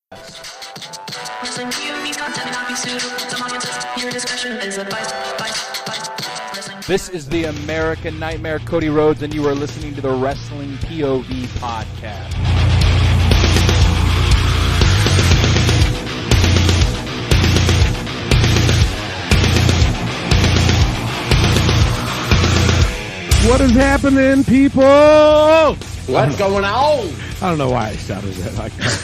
Wrestling POV content may not be suitable to some audiences. Your discretion is advised. This is the American Nightmare, Cody Rhodes, and you are listening to the Wrestling POV podcast. What is happening, people? What's going on? I don't know why I shouted that like that.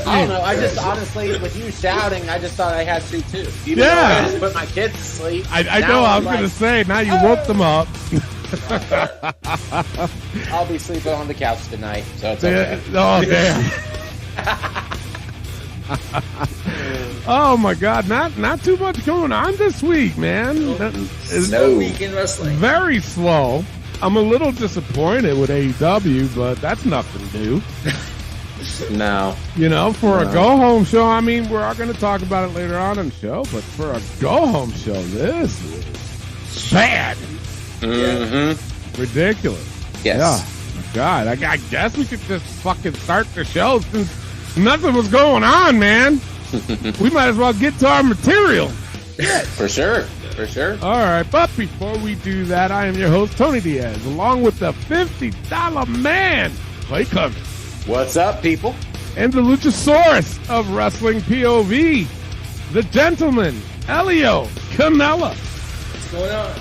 I don't know. I just honestly, with you shouting, I just thought I had to too. Even Yeah. though I just put my kids to sleep. I know. I was going to say, now you woke them up. I'll be sleeping on the couch tonight, so it's okay. Oh, damn. Oh, my God. Not too much going on this week, man. No week in wrestling. Very slow. I'm a little disappointed with AEW, but that's nothing new. No. You know, for a go-home show, I mean, we're all going to talk about it later on in the show, but for a go-home show, this is bad. Mm-hmm. Ridiculous. Yes. Yeah. God, I guess we could just fucking start the show since nothing was going on, man. We might as well get to our material. For sure. For sure. All right, but before we do that, I am your host, Tony Diaz, along with the $50 man, Clay Cousins. What's up, people? And the Luchasaurus of Wrestling POV, the gentleman, Elio Canella. What's going on?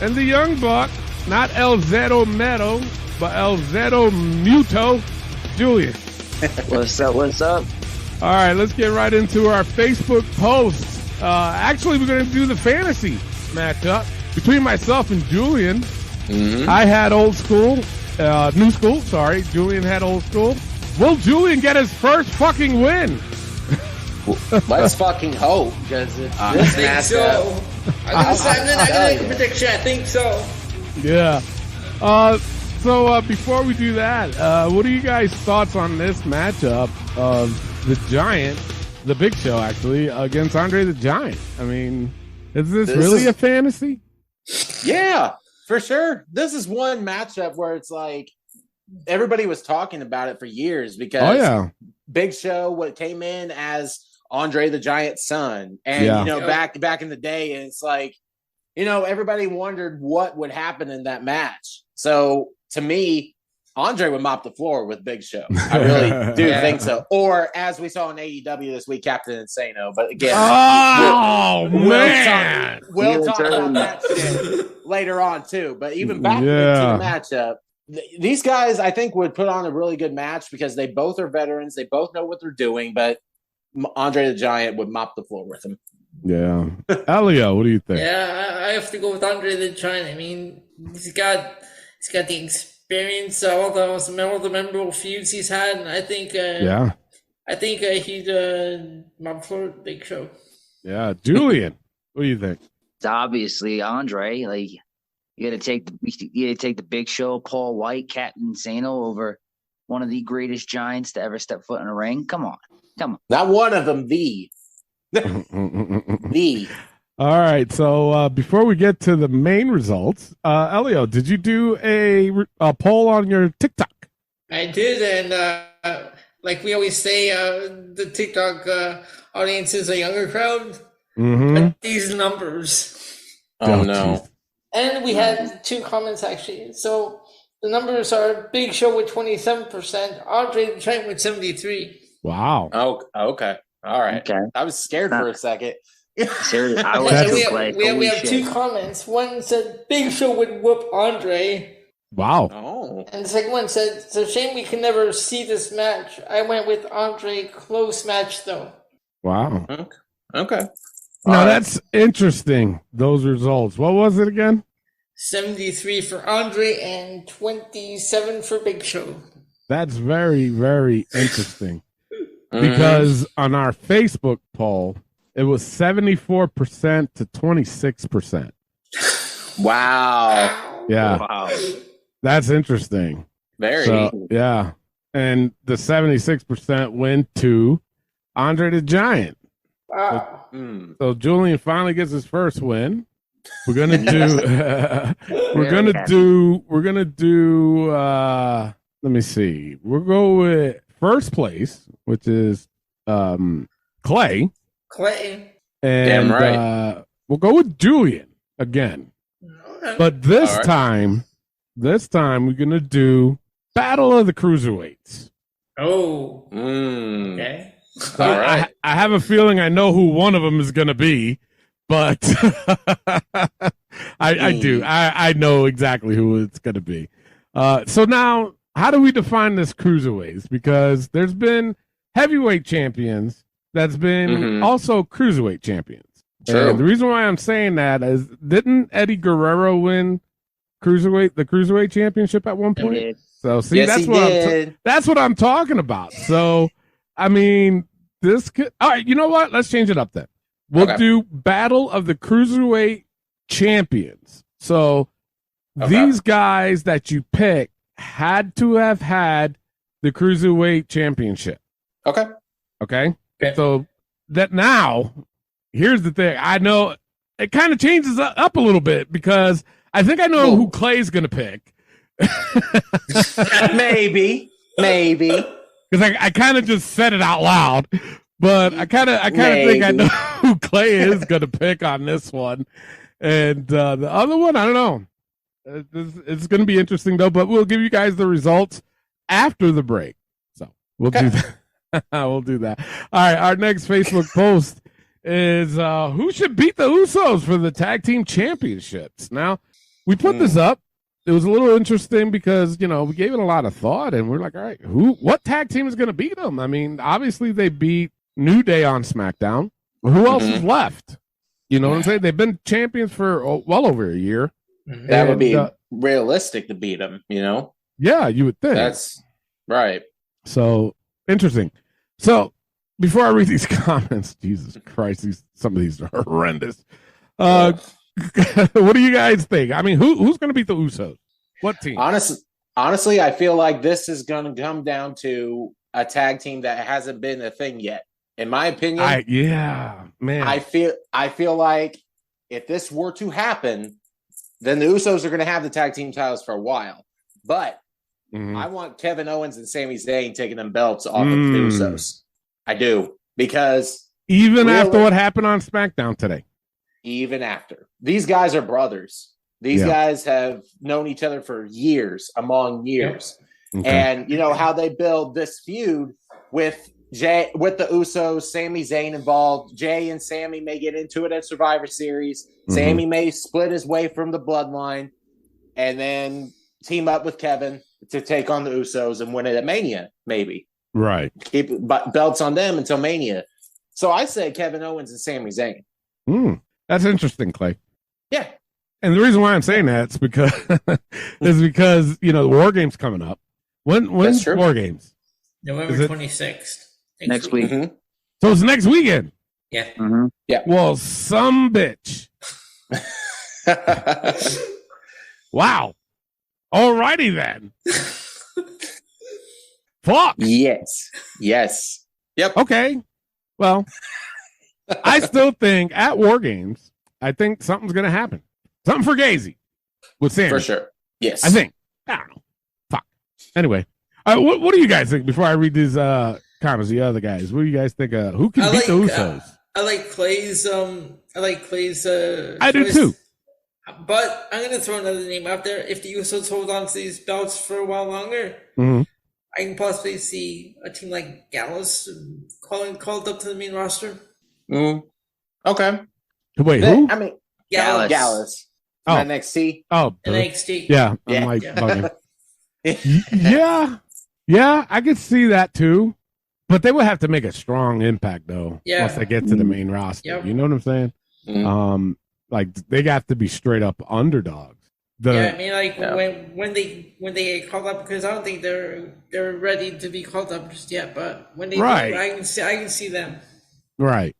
And the young buck, not El Zero Meadow, but El Zero Muto, Julian. What's up? What's up? All right, let's get right into our Facebook posts. Actually, we're going to do the fantasy matchup between myself and Julian. Mm-hmm. I had old school, new school, sorry. Julian had old school. Will Julian get his first fucking win? Let's fucking hope, because it's I this think matchup. so. I'm gonna make a prediction. I think so. Yeah. So before we do that, what are you guys' thoughts on this matchup of the Giant, the Big Show actually, against Andre the Giant? I mean, is this really a fantasy? Yeah, for sure. This is one matchup where it's like everybody was talking about it for years because Big Show what came in as Andre the Giant's son, and you know back in the day, and it's like, you know, everybody wondered what would happen in that match. So to me, Andre would mop the floor with Big Show. I really do think so. Or as we saw in AEW this week, Captain Insano. But again, we'll talk about that shit later on too. But even back into the matchup, these guys I think would put on a really good match because they both are veterans. They both know what they're doing. But Andre the Giant would mop the floor with him. Yeah. Elio, what do you think? Yeah, I have to go with Andre the Giant. I mean, he's got the experience, all the memorable feuds he's had, and I think he'd mop floor Big Show. Yeah, Julian, what do you think? It's obviously Andre. Like you got to take the Big Show, Paul White, Captain Insano over one of the greatest giants to ever step foot in a ring. Come on. Not one of them, the. All right, so before we get to the main results, Elio, did you do a poll on your TikTok? I did, and like we always say, the TikTok audience is a younger crowd. Mm-hmm. But these numbers. Oh no! And we had 2 comments actually. So the numbers are Big Show with 27%, Andre the Giant with 73%. Wow. Oh, okay. All right. Okay. I was scared for a second. Seriously, I was And just like, we have 2 comments. One said Big Show would whoop Andre. Wow. Oh. And the second one said, it's a shame we can never see this match. I went with Andre. Close match, though. Wow. Okay. Now, that's interesting, those results. What was it again? 73 for Andre and 27 for Big Show. That's very, very interesting. Because on our Facebook poll, it was 74% to 26%. Wow. Yeah. wow. That's interesting. Very. So, yeah. And the 76% went to Andre the Giant. Wow. So Julian finally gets his first win. We're gonna do let me see. We'll go with first place, which is Clay. Clay. And Damn right. We'll go with Julian again. Okay. But this All right. time we're gonna do Battle of the Cruiserweights. Oh. Mm. Okay. So All right. I have a feeling I know who one of them is gonna be, but I do. I know exactly who it's gonna be. So now, how do we define this cruiserweights? Because there's been heavyweight champions that's been also cruiserweight champions. True. And the reason why I'm saying that is, didn't Eddie Guerrero win the cruiserweight championship at one point? He did. So see, Yes, that's what I'm talking about. So I mean, this could. All right, you know what? Let's change it up then. We'll do Battle of the Cruiserweight Champions. So these guys that you pick had to have had the Cruiserweight Championship. Okay. So that now, here's the thing. I know it kind of changes up a little bit because I think I know who Clay's going to pick. Maybe. Because I kind of just said it out loud, but I kind of think I know who Clay is going to pick on this one, and the other one I don't know. It's going to be interesting though, but we'll give you guys the results after the break. So we'll do that. We'll do that. All right. Our next Facebook post is who should beat the Usos for the tag team championships. Now we put this up. It was a little interesting because, we gave it a lot of thought and we're like, all right, what tag team is going to beat them? I mean, obviously they beat New Day on SmackDown. Who else is left? You know what I'm saying? They've been champions for well over a year. That would be realistic to beat them, Yeah, you would think. That's right. So interesting. So before I read these comments, Jesus Christ, some of these are horrendous. What do you guys think? I mean, who's going to beat the Usos? What team? Honestly, I feel like this is going to come down to a tag team that hasn't been a thing yet. In my opinion, I feel like if this were to happen, then the Usos are going to have the tag team titles for a while. But I want Kevin Owens and Sami Zayn taking them belts off of the Usos. I do, because even after what happened on SmackDown today. Even after. These guys are brothers. These guys have known each other for years, among years. Okay. And how they build this feud with the Usos, Sami Zayn involved. Jay and Sami may get into it at Survivor Series. Sami may split his way from the bloodline and then team up with Kevin to take on the Usos and win it at Mania, maybe. Right. Keep belts on them until Mania. So I say Kevin Owens and Sami Zayn. That's interesting, Clay. Yeah. And the reason why I'm saying that is because the War Games coming up. When's War Games? November 26th. Next week. So it's next weekend. Yeah. Yeah. Well, some bitch. Wow. Alrighty then. Fuck. Yes. Yep. Okay. Well, I still think at War Games, I think something's going to happen. Something for Gazy with Sami. For sure. Yes. I think. I don't know. Fuck. Anyway, what do you guys think before I read these comments? The other guys, what do you guys think? Who can beat the Usos? I like Clay's. I do too. But I'm gonna throw another name out there. If the Usos hold on to these belts for a while longer, I can possibly see a team like Gallus called up to the main roster. Okay. Wait, who? I mean, Gallus. Oh. NXT. Oh, NXT. Yeah. I'm like bugging. Yeah, I could see that too. But they would have to make a strong impact though. Yeah. Once they get to the main roster. Yep. You know what I'm saying? Like they got to be straight up underdogs. I mean, like when they get called up, because I don't think they're ready to be called up just yet. But when they do, I can see them. Right.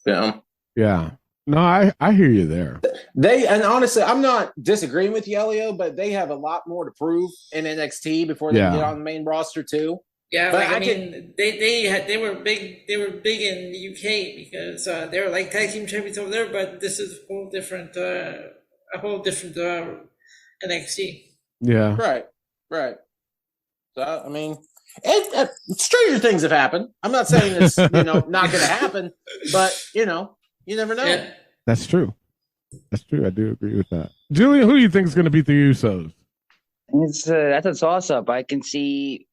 Yeah. Yeah. No, I hear you there. And honestly, I'm not disagreeing with you, Elio, but they have a lot more to prove in NXT before they get on the main roster too. Yeah, but I mean, they were big. They were big in the UK because they were like tag team champions over there. But this is a whole different NXT. Yeah. Right. So I mean, Stranger things have happened. I'm not saying it's not going to happen, but you never know. Yeah. That's true. That's true. I do agree with that. Julian, who do you think is going to beat the Usos? That's a toss-up. I can see,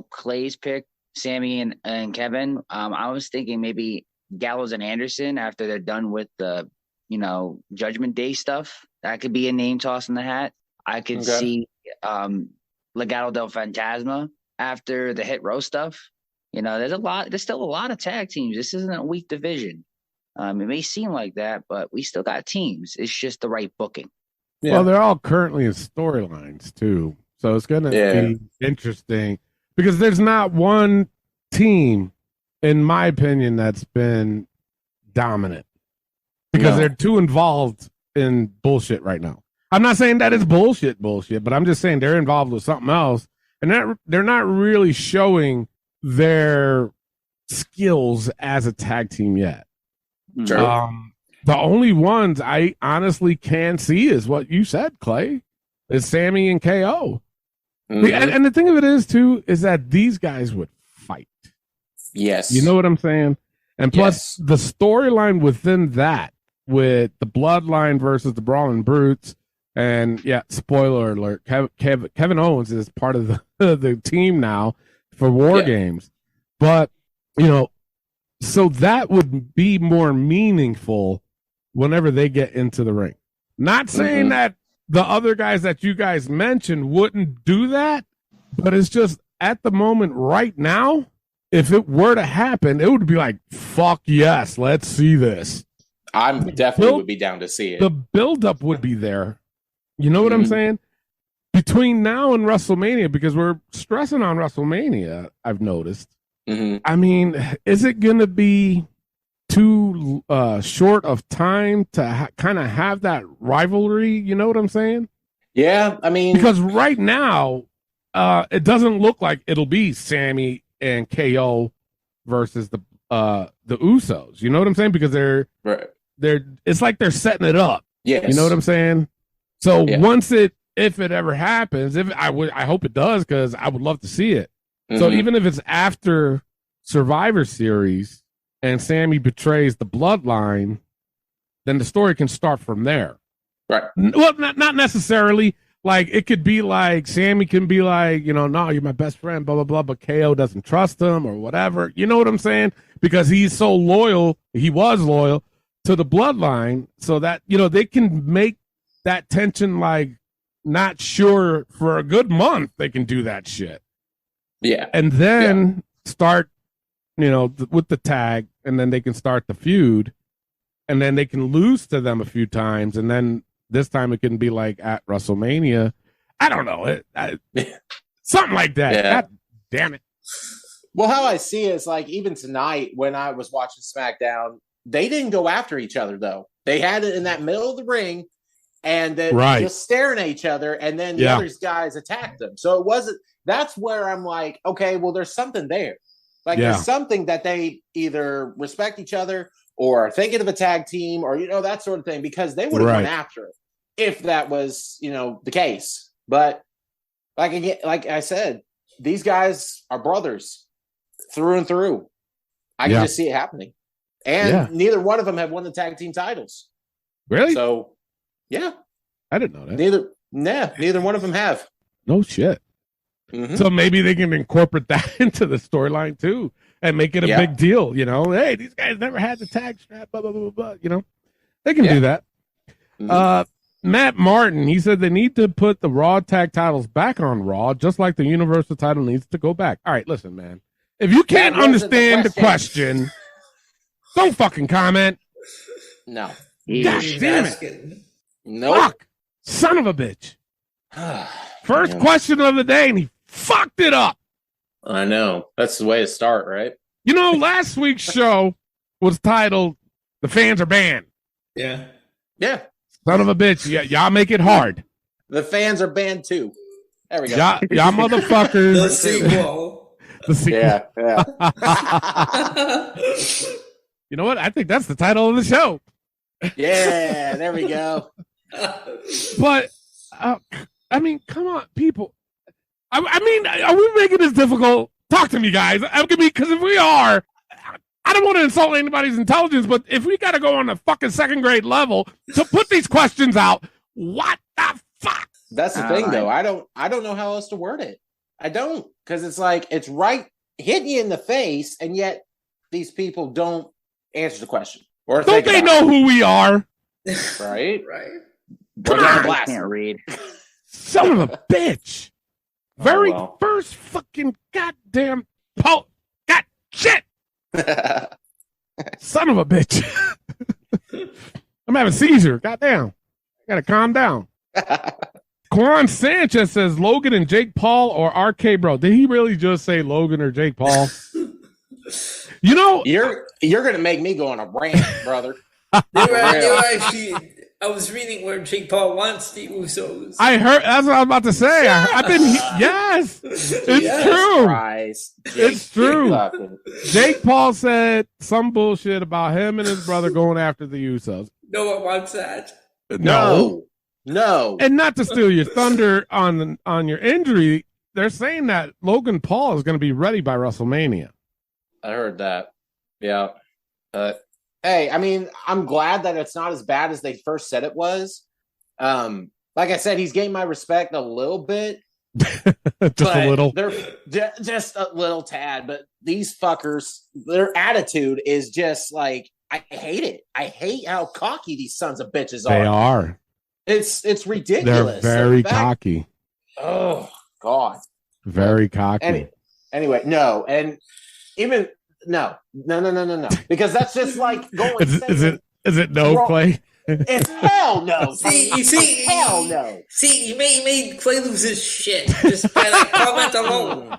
Clay's pick, Sammy and Kevin. I was thinking maybe Gallows and Anderson after they're done with the, Judgment Day stuff. That could be a name toss in the hat. I could see Legado del Fantasma after the Hit Row stuff. There's still a lot of tag teams. This isn't a weak division. It may seem like that, but we still got teams. It's just the right booking. Yeah. Well, they're all currently in storylines too. So it's going to be interesting because there's not one team, in my opinion, that's been dominant because they're too involved in bullshit right now. I'm not saying that it's bullshit, but I'm just saying they're involved with something else and they're not really showing their skills as a tag team yet. Sure. The only ones I honestly can see is what you said, Clay, is Sammy and KO. Mm-hmm. And the thing of it is, too, is that these guys would fight. Yes. You know what I'm saying? And plus, the storyline within that, with the Bloodline versus the Brawling Brutes, and, spoiler alert, Kevin Owens is part of the team now for War Games. But, so that would be more meaningful whenever they get into the ring. Not saying that the other guys that you guys mentioned wouldn't do that, but it's just at the moment right now, if it were to happen, it would be like, fuck yes, let's see this. I definitely would be down to see it. The buildup would be there. You know what I'm saying? Between now and WrestleMania, because we're stressing on WrestleMania, I've noticed. I mean, is it going to be too short of time to kind of have that rivalry? You know what I'm saying? Yeah, I mean, because right now, it doesn't look like it'll be Sammy and KO versus the Usos. You know what I'm saying? Because they're it's like they're setting it up. Yes. You know what I'm saying? So once if it ever happens, I hope it does because I would love to see it. So even if it's after Survivor Series and Sammy betrays the Bloodline, then the story can start from there. Right. Well, not necessarily. Like, it could be like Sammy can be like, no, you're my best friend, blah, blah, blah, but KO doesn't trust him or whatever. You know what I'm saying? Because he's so loyal, he was loyal to the Bloodline, so that, they can make that tension like not sure for a good month they can do that shit. Yeah. And then start, with the tag, and then they can start the feud, and then they can lose to them a few times, and then this time it can be like at WrestleMania. I don't know. Something like that. Yeah. God damn it. Well, how I see it is like even tonight when I was watching SmackDown, they didn't go after each other, though. They had it in that middle of the ring, and then just staring at each other, and then the other guys attacked them. So it wasn't. That's where I'm like, okay, well, there's something there. Like there's something that they either respect each other or are thinking of a tag team or, that sort of thing, because they would have gone after it if that was, the case. But like I said, these guys are brothers through and through. I can just see it happening. And neither one of them have won the tag team titles. Really? So, yeah. I didn't know that. Neither one of them have. No shit. So maybe they can incorporate that into the storyline too and make it a big deal. Hey, these guys never had the tag strap, blah, blah, blah, blah. They can do that. Matt Martin, he said they need to put the Raw tag titles back on Raw, just like the Universal title needs to go back. All right, listen, man. If you can't understand the question, don't fucking comment. No. God damn it. No. Fuck. Son of a bitch. First question of the day, and he fucked it up. I know. That's the way to start, right? Last week's show was titled "The Fans Are Banned." Yeah. Yeah. Son of a bitch. Y'all make it hard. The fans are banned too. There we go. Y'all motherfuckers. The sequel. Yeah. You know what? I think that's the title of the show. Yeah. There we go. But, I mean, come on, people. I mean, are we making this difficult? Talk to me, guys. Because if we are, I don't want to insult anybody's intelligence, but if we got to go on a fucking second grade level to put these questions out, what the fuck? That's the thing, though. I don't know how else to word it. I don't, because it's like it's right hitting you in the face, and yet these people don't answer the question. Or don't they know who we are? Right. Come on. I can't read. Son of a bitch. Very first fucking goddamn God shit. Son of a bitch. I'm having a seizure. Goddamn. Gotta calm down. Quan Sanchez says Logan and Jake Paul or RK Bro. Did he really just say Logan or Jake Paul? You know, you're gonna make me go on a rant, brother. I was reading where Jake Paul wants the Usos. I heard. That's what I was about to say. I've been. Yes, it's true. Christ. It's true. Jake Paul said some bullshit about him and his brother going after the Usos. No one wants that. No. And not to steal your thunder on your injury, they're saying that Logan Paul is going to be ready by WrestleMania. I heard that. Yeah. Hey, I mean, I'm glad that it's not as bad as they first said it was. Like I said, he's gained my respect a little bit. Just a little. They're just a little tad. But these fuckers, their attitude is just like, I hate it. I hate how cocky these sons of bitches are. They are. It's ridiculous. They're very cocky. Oh, God. Very cocky. Anyway, no. And even... No. Because that's just like going. Is it no, Clay? It's hell no. See, hell no. See, you made Clay lose his shit just by that comment alone.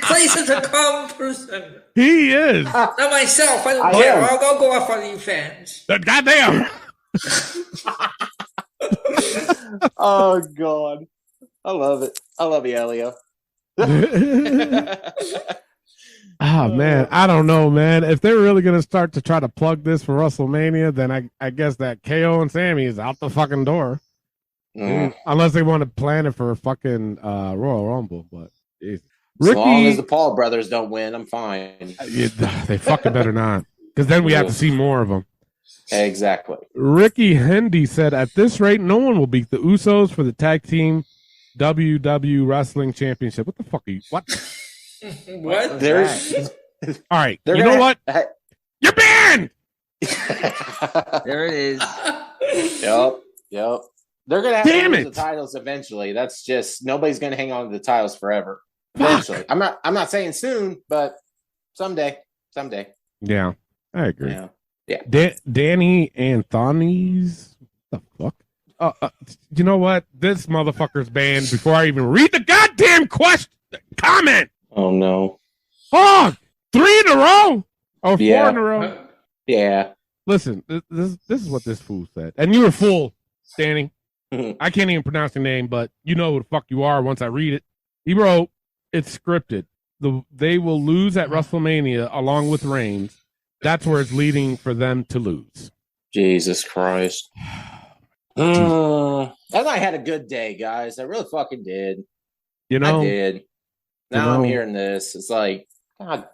Clay's such a calm person. He is. Not myself. I don't care. I'll go off on you fans. Goddamn. Oh God, I love it. I love you, Elio. Oh, man, I don't know, man. If they're really going to start to try to plug this for WrestleMania, then I guess that KO and Sammy is out the fucking door. Unless they want to plan it for a fucking Royal Rumble. But Ricky, as long as the Paul brothers don't win, I'm fine. They fucking better not. Because then we have to see more of them. Exactly. Ricky Hendy said, at this rate, no one will beat the Usos for the tag team WW Wrestling Championship. What the fuck are you? What? What? All right. You know what? You're banned. There it is. Yep. They're gonna have to lose the titles eventually. That's just nobody's gonna hang on to the titles forever. Eventually, I'm not saying soon, but someday. Yeah, I agree. Yeah. Danny Anthony's what the fuck? You know what? This motherfucker's banned before I even read the goddamn comment. Oh no! Fuck! 3 in a row or 4 in a row? Yeah. Listen, this is what this fool said, and you were full, Danny. I can't even pronounce your name, but you know who the fuck you are once I read it. He wrote, "It's scripted. They will lose at WrestleMania along with Reigns. That's where it's leading for them to lose." Jesus Christ! And I had a good day, guys. I really fucking did. You know, I did. Now I'm hearing this. It's like, God.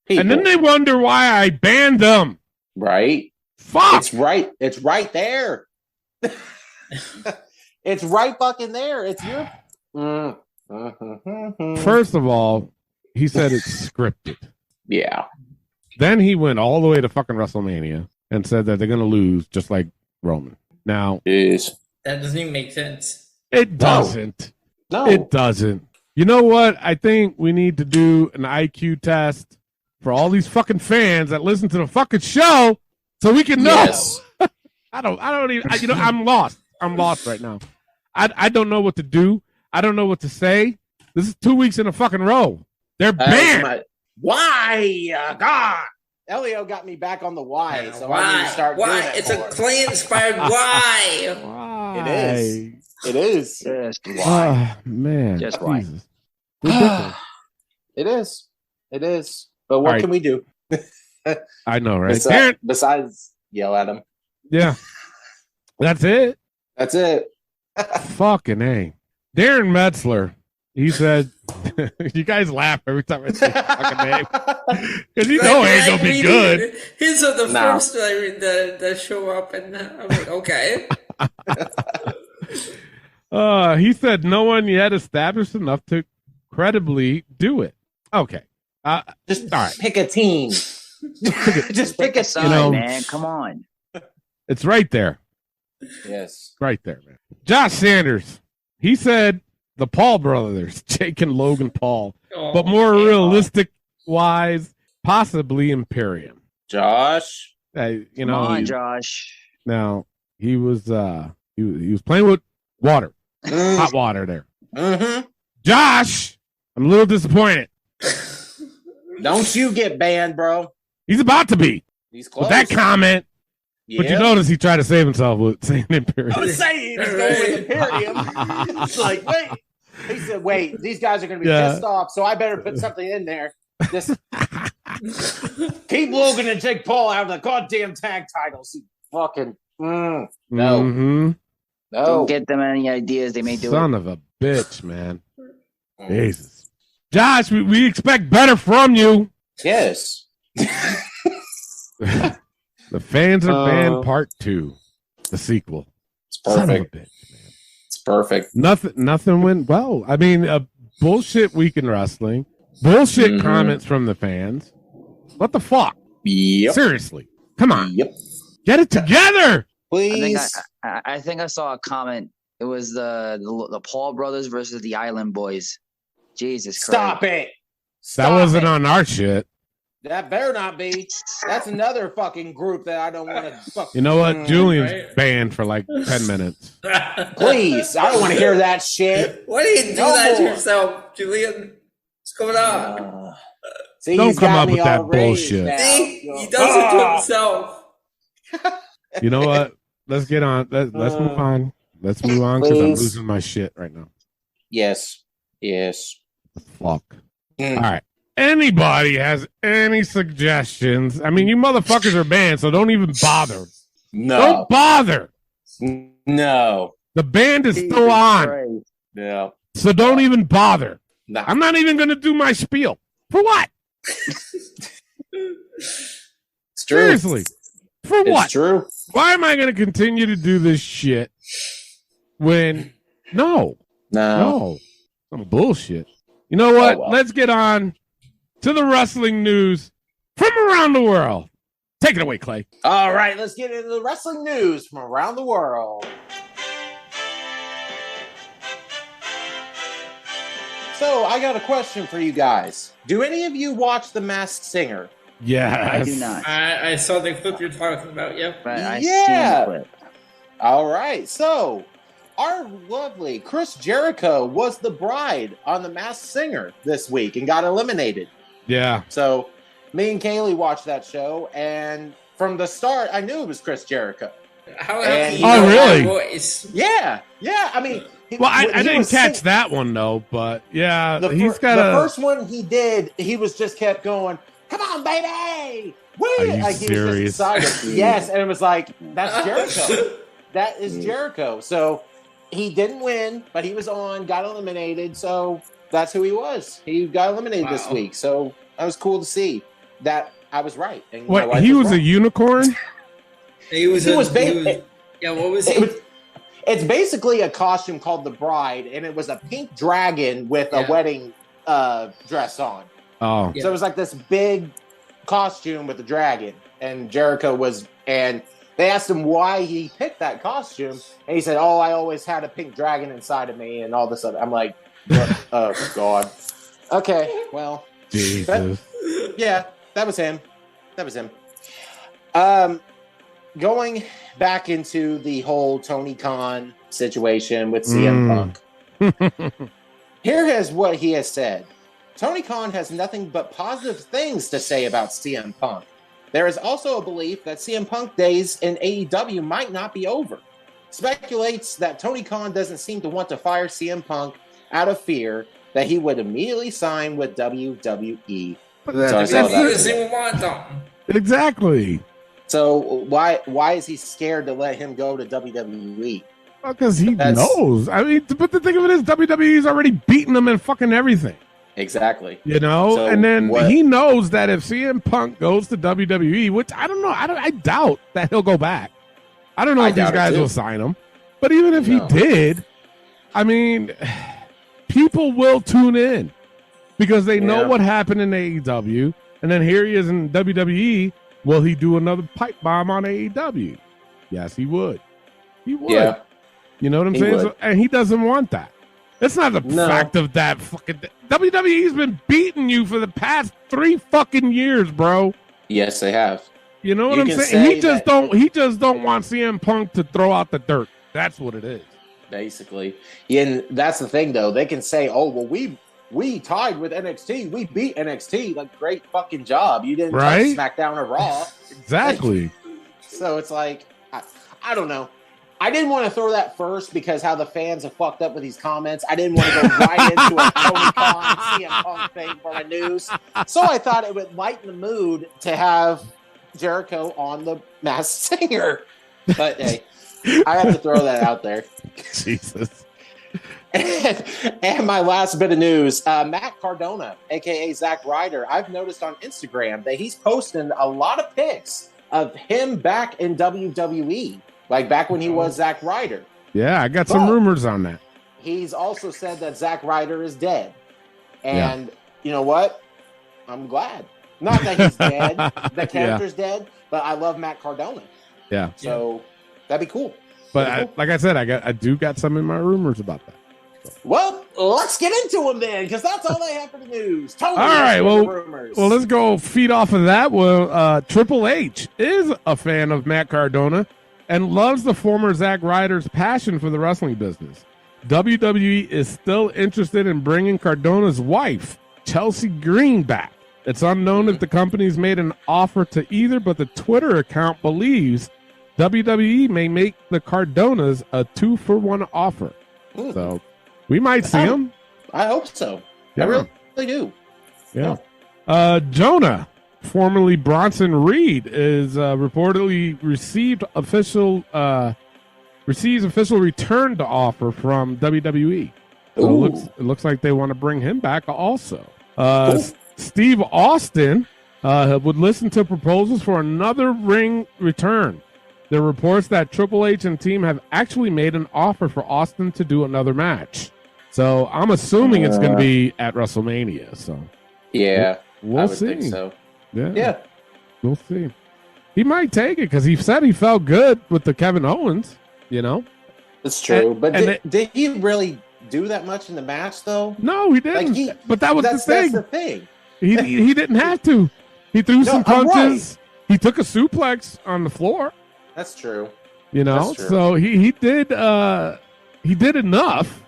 People. And then they wonder why I banned them. Right? Fuck. It's right. It's right there. It's right fucking there. It's your. First of all, he said it's scripted. Yeah. Then he went all the way to fucking WrestleMania and said that they're going to lose just like Roman. Now, that doesn't even make sense. It doesn't. No. It doesn't. You know what? I think we need to do an IQ test for all these fucking fans that listen to the fucking show so we can know. Yes. I don't even, I'm lost. I'm lost right now. I don't know what to do. I don't know what to say. This is 2 weeks in a fucking row. They're banned. Why? God. Elio got me back on the why, so why? I need to start doing it. It's a Clay-inspired why. Why? It is. It is. Just why? Oh, man. Just why? It is. It is. But what can we do? I know, right? Besides yell at him. Yeah. That's it. That's it. Fucking A. Darren Metzler He said, "You guys laugh every time I say the fucking name because you know it ain't gonna be good." He's the first that show up, and I'm like, okay. He said no one yet established enough to credibly do it. Okay, just all right. Pick a team. Just pick a side, man. Come on. It's right there. Yes, right there, man. Josh Sanders. He said the Paul brothers, Jake and Logan Paul, but more realistic wise, possibly Imperium. Josh, you Come know, on, Josh. Now he was playing with water, hot water there. Mm-hmm. Josh, I'm a little disappointed. Don't you get banned, bro? He's about to be. He's close. With that comment. Yeah. But you notice he tried to save himself with saying Imperium. I was saying he's going with Imperium. It's like, wait. He said, wait, these guys are going to be pissed off, so I better put something in there. Just keep Logan and Jake Paul out of the goddamn tag titles. You fucking no. Mm-hmm. No. Don't get them any ideas. They may do Son of a bitch, man. Jesus. Josh, we expect better from you. Yes. The Fans Are Banned Part 2. The sequel. It's perfect. Son of a bitch, man. It's perfect. Nothing went well. I mean, bullshit week in wrestling. Bullshit comments from the fans. What the fuck? Yep. Seriously. Come on. Yep. Get it together. Please. I think I saw a comment. It was the Paul brothers versus the Island Boys. Jesus Christ. Stop it. That wasn't on our shit. That better not be. That's another fucking group that I don't want to fuck. You know what? Julian's banned for like 10 minutes. Please. I don't want to hear that shit. Why do you do that to yourself, Julian? What's going on? See, don't come up with that bullshit. See? He does it to himself. You know what? Let's get on. Let's move on. Let's move on because I'm losing my shit right now. Yes. Yes. Fuck. All right. Anybody has any suggestions? I mean, you motherfuckers are banned, so don't even bother. No. Don't bother. No. The band is still on. Yeah. So don't even bother. No. I'm not even going to do my spiel. For what? It's true. Seriously. For what? It's true. Why am I going to continue to do this shit when No. Some bullshit. You know what? Let's get on to the wrestling news from around the world. Take it away, Clay. All right, let's get into the wrestling news from around the world. So, I got a question for you guys. Do any of you watch The Masked Singer? Yeah, I do not. I saw the clip you're talking about, yep. But I seen the clip. All right, so our lovely Chris Jericho was the bride on The Masked Singer this week and got eliminated. Yeah. So me and Kaylee watched that show, and from the start, I knew it was Chris Jericho. How really? Voice? Yeah. I mean, I didn't catch that one though, but yeah, he's got the first one he did. He was just kept going, "Come on, baby!" Are you like, serious? Yes, and it was like, that's Jericho. That is Jericho. So he didn't win, but he was on, got eliminated. So that's who he was. He got eliminated this week. So that was cool to see that I was right. And what, he was a unicorn? What was he? It's basically a costume called the Bride, and it was a pink dragon with a wedding dress on. Oh. So it was like this big costume with a dragon, and Jericho was, and they asked him why he picked that costume, and he said, "Oh, I always had a pink dragon inside of me," and all this other. I'm like, oh God. Okay, well, Jesus. That was him. Going back into the whole Tony Khan situation with CM Punk. Here is what he has said. Tony Khan has nothing but positive things to say about CM Punk. There is also a belief that CM Punk days in AEW might not be over. Speculates that Tony Khan doesn't seem to want to fire CM Punk out of fear that he would immediately sign with WWE. Exactly. So why is he scared to let him go to WWE? Because he knows. I mean, but the thing of it is, WWE's already beaten them in fucking everything. Exactly. You know, so and then he knows that if CM Punk goes to WWE, which I don't know, I doubt that he'll go back. I don't know if these guys will sign him. But even if he did, I mean, people will tune in because they know what happened in AEW. And then here he is in WWE. Will he do another pipe bomb on AEW? Yes, he would. He would. Yeah. You know what I'm saying? So, and he doesn't want that. It's not the fact of that fucking... WWE's been beating you for the past 3 fucking years, bro. Yes, they have. You know what I'm saying? He just don't want CM Punk to throw out the dirt. That's what it is. Basically. Yeah, and that's the thing, though. They can say, oh, well, we tied with NXT. We beat NXT. Like, great fucking job. You didn't touch SmackDown or Raw. Exactly. So it's like, I don't know. I didn't want to throw that first because how the fans have fucked up with these comments. I didn't want to go right into a Tony Khan CM Punk thing for my news. So I thought it would lighten the mood to have Jericho on the Masked Singer. But hey, I have to throw that out there. Jesus. And my last bit of news, Matt Cardona, a.k.a. Zack Ryder, I've noticed on Instagram that he's posting a lot of pics of him back in WWE. Like back when he was Zack Ryder. Yeah, I got some rumors on that. He's also said that Zack Ryder is dead. And you know what? I'm glad. Not that he's dead. The character's dead, but I love Matt Cardona. Yeah. So that'd be cool. But like I said, I do got some in my rumors about that. Well, let's get into them then, because that's all I have for the news. All right, well, let's go feed off of that. Well, Triple H is a fan of Matt Cardona and loves the former Zack Ryder's passion for the wrestling business. WWE is still interested in bringing Cardona's wife, Chelsea Green, back. It's unknown if the company's made an offer to either, but the Twitter account believes WWE may make the Cardonas a 2-for-1 offer. So we might see them. I hope so. Yeah. I really do. Yeah. Jonah, formerly Bronson Reed, is reportedly receives official return to offer from WWE. So it looks like they want to bring him back also. Steve Austin would listen to proposals for another ring return. There are reports that Triple H and team have actually made an offer for Austin to do another match. So I'm assuming it's going to be at WrestleMania. So we'll see. Think so. Yeah, we'll see. He might take it because he said he felt good with the Kevin Owens. You know, that's true. But did he really do that much in the match though? No, he didn't. But that was the thing. That's the thing. He didn't have to. He threw some punches. Right. He took a suplex on the floor. That's true. You know, so he did enough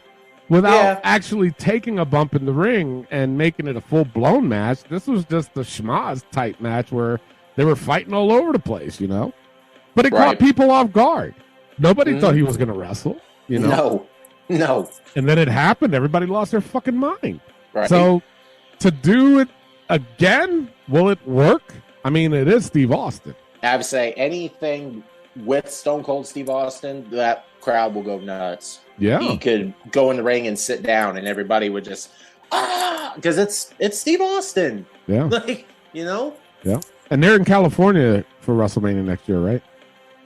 without actually taking a bump in the ring and making it a full-blown match. This was just a schmoz type match where they were fighting all over the place, you know. But it caught people off guard. Nobody thought he was going to wrestle, you know. No. And then it happened. Everybody lost their fucking mind. Right. So to do it again, will it work? I mean, it is Steve Austin. I would say anything with Stone Cold Steve Austin, that crowd will go nuts. Yeah. He could go in the ring and sit down and everybody would just, because it's Steve Austin. Yeah. Like, you know? Yeah. And they're in California for WrestleMania next year, right?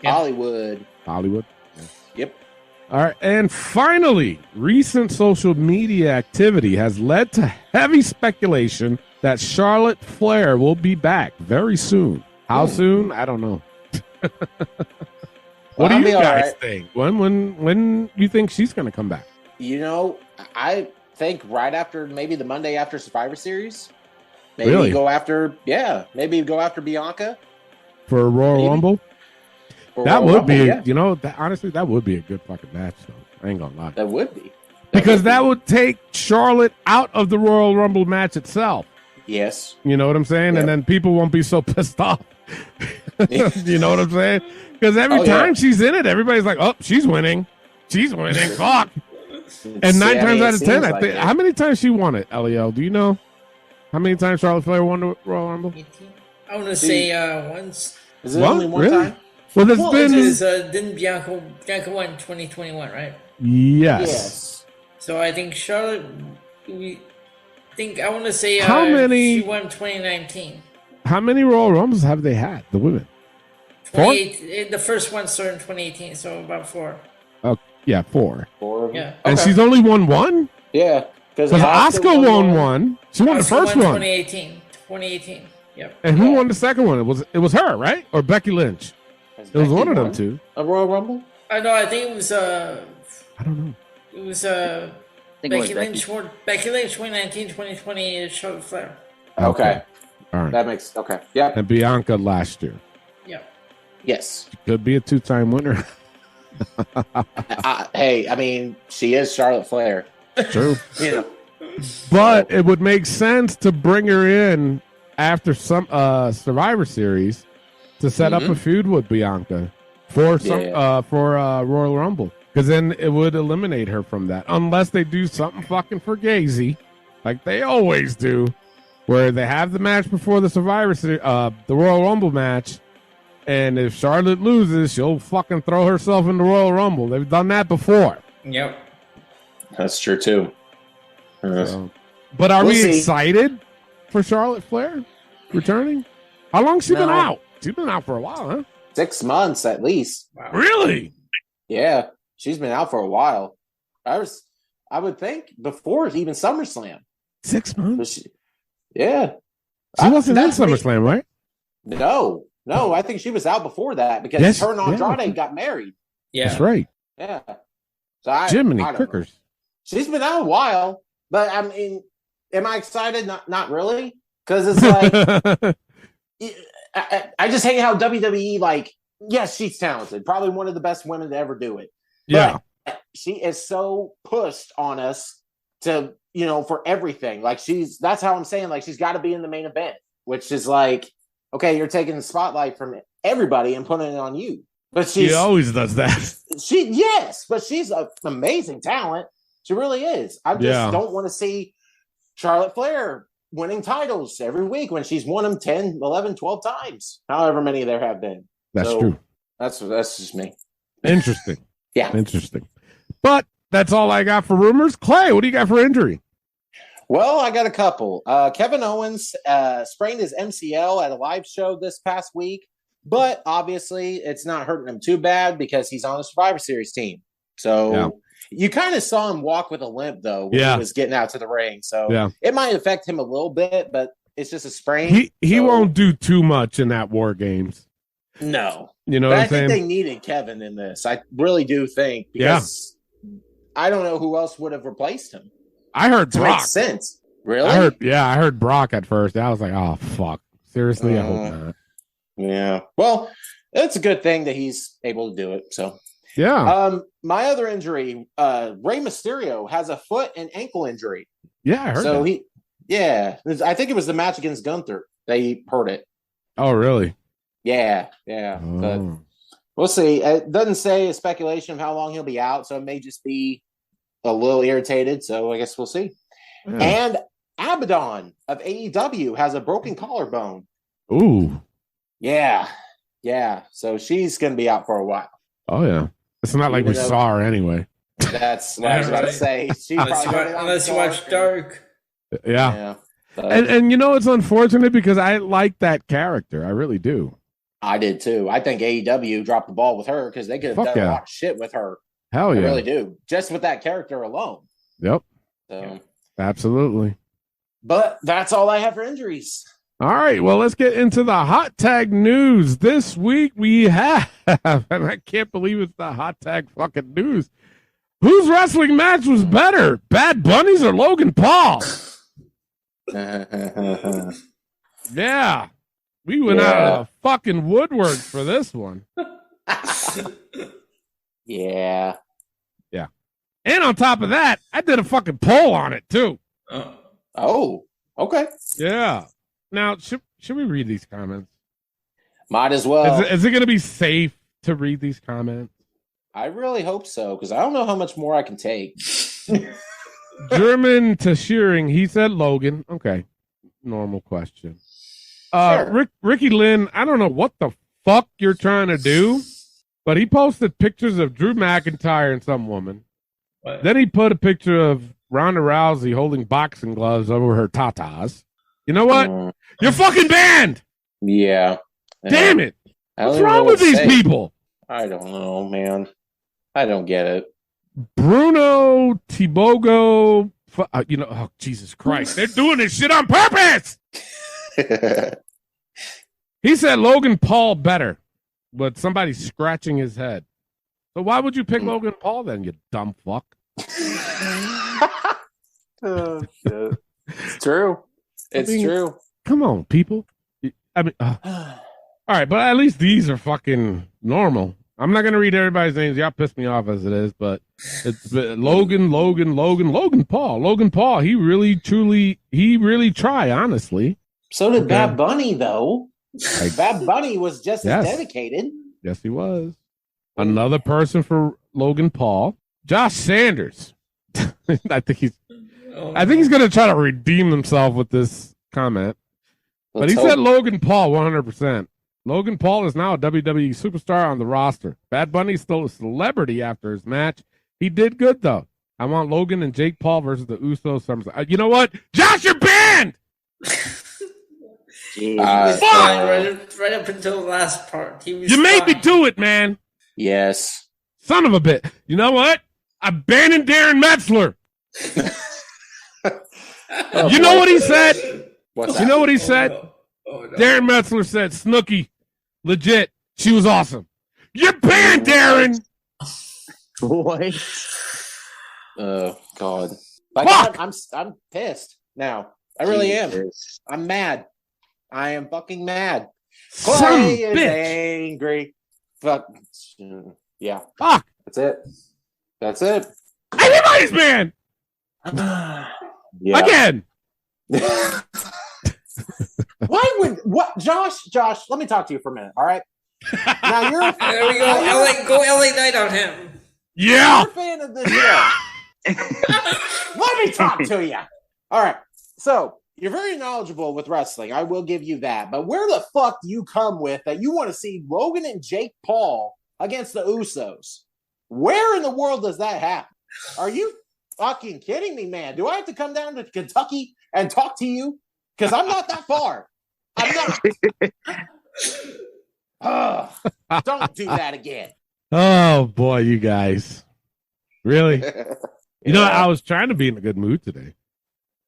Yeah. Hollywood. Yeah. Yep. All right. And finally, recent social media activity has led to heavy speculation that Charlotte Flair will be back very soon. How soon? I don't know. What do you guys think? When you think she's going to come back? You know, I think right after maybe the Monday after Survivor Series. Maybe really? Go after Bianca for a Royal Rumble. That would be, you know, honestly, that would be a good fucking match. Though I ain't gonna lie. That would be because that would take Charlotte out of the Royal Rumble match itself. Yes, you know what I'm saying, and then people won't be so pissed off. You know what I'm saying? Because every time she's in it, everybody's like, "Oh, she's winning. She's winning." Fuck. And 9 times out of 10, I think. How many times she won it, Leo? Do you know how many times Charlotte Flair won the Royal Rumble? I want to say once. Is it only one time? Well, there's been... didn't Bianca won 2021, right? Yes. So I think Charlotte, I want to say how many, she won 2019. How many Royal Rumbles have they had, the women? 4? The first one started in 2018, so about 4. Oh, yeah, 4. 4. Yeah. And she's only won 1? Yeah. Because Asuka won 1. She won the first one. 2018. Yep. And who won the second one? It was her, right? Or Becky Lynch? It was one of them two. A Royal Rumble? No, I think it was I don't know. It was Becky Lynch 2019, 2020 Charlotte Flair. Okay. All right. That makes Yeah. And Bianca last year. Yeah. Yes. She could be a 2-time winner. Hey, I mean, she is Charlotte Flair. True. You know. But it would make sense to bring her in after some Survivor Series to set up a feud with Bianca for Royal Rumble, because then it would eliminate her from that, unless they do something fucking fugazi like they always do, where they have the match before the Survivor Series, the Royal Rumble match, and if Charlotte loses, she'll fucking throw herself in the Royal Rumble. They've done that before. Yep, that's true too. But are we excited for Charlotte Flair returning? How long's she been out? She's been out for a while, huh? 6 months at least. Wow. Really? Yeah, she's been out for a while. I would think before even SummerSlam. 6 months? She wasn't in SummerSlam, right? No, I think she was out before that because her and Andrade got married. Yeah, that's right. Yeah. So Jiminy Crickers. She's been out a while, but I mean, am I excited? Not really, because it's like I just hate how WWE, like, yes, she's talented, probably one of the best women to ever do it. Yeah, but she is so pushed on us to, for everything. Like that's how I'm saying, like, she's got to be in the main event, which is like, okay, you're taking the spotlight from everybody and putting it on you. But she always does that. But she's an amazing talent. She really is. I just don't want to see Charlotte Flair winning titles every week when she's won them 10, 11, 12 times, however many there have been. That's true. That's just me. Interesting. Yeah. Interesting. But that's all I got for rumors. Clay, what do you got for injury? Well, I got a couple. Kevin Owens sprained his MCL at a live show this past week, but obviously it's not hurting him too bad because he's on the Survivor Series team. So you kind of saw him walk with a limp, though, when he was getting out to the ring. So it might affect him a little bit, but it's just a sprain. He won't do too much in that War Games. No. You know but what I I'm saying? think they needed Kevin in this. I really do think. Because I don't know who else would have replaced him. I heard Brock. Makes sense. Really? I heard Brock at first. I was like, oh, fuck. Seriously, I hope not. Yeah. Well, it's a good thing that he's able to do it. So, my other injury, Rey Mysterio has a foot and ankle injury. Yeah, I heard that. I think it was the match against Gunther. They hurt it. Oh, really? Yeah. But we'll see. It doesn't say a speculation of how long he'll be out, so it may just be a little irritated. So I guess we'll see. Yeah. And Abaddon of AEW has a broken collarbone. Ooh. Yeah. So she's going to be out for a while. Oh, yeah. It's not like we saw her anyway. That's what I was about to say. Unless you watch Dark. Yeah. And it's unfortunate because I like that character. I really do. I did too. I think AEW dropped the ball with her because they could have done a lot of shit with her. Hell yeah. I really do. Just with that character alone. Yep. So. Absolutely. But that's all I have for injuries. All right. Well, let's get into the hot tag news. This week we have, and I can't believe it's the hot tag fucking news. Whose wrestling match was better, Bad Bunny's or Logan Paul? Yeah. We went out of the fucking woodwork for this one. Yeah. And on top of that, I did a fucking poll on it too. Oh, okay. Yeah. Now, should we read these comments? Might as well. Is it going to be safe to read these comments? I really hope so, because I don't know how much more I can take. German to Shearing, he said Logan. Okay. Normal question. Sure. Ricky Lynn, I don't know what the fuck you're trying to do, but he posted pictures of Drew McIntyre and some woman. What? Then he put a picture of Ronda Rousey holding boxing gloves over her tatas. You know what? You're fucking banned. Yeah. Damn it. What's wrong with these people? I don't know, man. I don't get it. Bruno Tibogo. Oh, Jesus Christ. They're doing this shit on purpose. He said Logan Paul better, but somebody's scratching his head. So why would you pick Logan Paul then, you dumb fuck? Oh, shit. It's true. It's true. Come on, people. All right, but at least these are fucking normal. I'm not going to read everybody's names. Y'all piss me off as it is, but it's Logan Paul. Logan Paul, he really tried, honestly. So did Bad Bunny, though. Bad Bunny was just as dedicated. Yes, he was. Another person for Logan Paul. Josh Sanders. I think he's going to try to redeem himself with this comment. But he said Logan Paul 100%. Logan Paul is now a WWE superstar on the roster. Bad Bunny's still a celebrity after his match. He did good, though. I want Logan and Jake Paul versus the Usos. You know what? Josh, you're banned! He was fine right up until the last part. You made me do it, man. Yes. Son of a bit. You know what? I'm banning Darren Metzler. You know what he said? You know what he said? Oh, no. Darren Metzler said, Snooki, legit, she was awesome. You're banned, Darren! What? Oh, God. Fuck! I'm pissed now. I really am. I'm mad. I am fucking mad. Clay is angry. Fuck. Yeah. Fuck. That's it. Everybody's banned! Again! Josh, let me talk to you for a minute, all right? Now you're there we go. Go LA Knight on him. Yeah. You're a fan of this show. Let me talk to you. All right. So you're very knowledgeable with wrestling. I will give you that. But where the fuck do you come with that you want to see Logan and Jake Paul against the Usos? Where in the world does that happen? Are you fucking kidding me, man? Do I have to come down to Kentucky and talk to you? Because I'm not that far. I'm not. Don't do that again. Oh, boy, you guys. Really? You know, I was trying to be in a good mood today.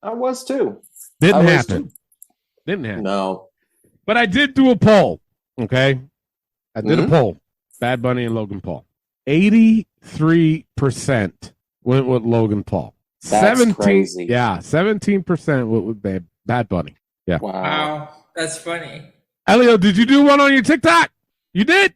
I was too. Didn't happen. No. But I did do a poll, okay? I did a poll. Bad Bunny and Logan Paul. 83% went with Logan Paul. That's crazy. Yeah, 17% went with Bad Bunny. Yeah. Wow. That's funny. Elio, did you do one on your TikTok? You did?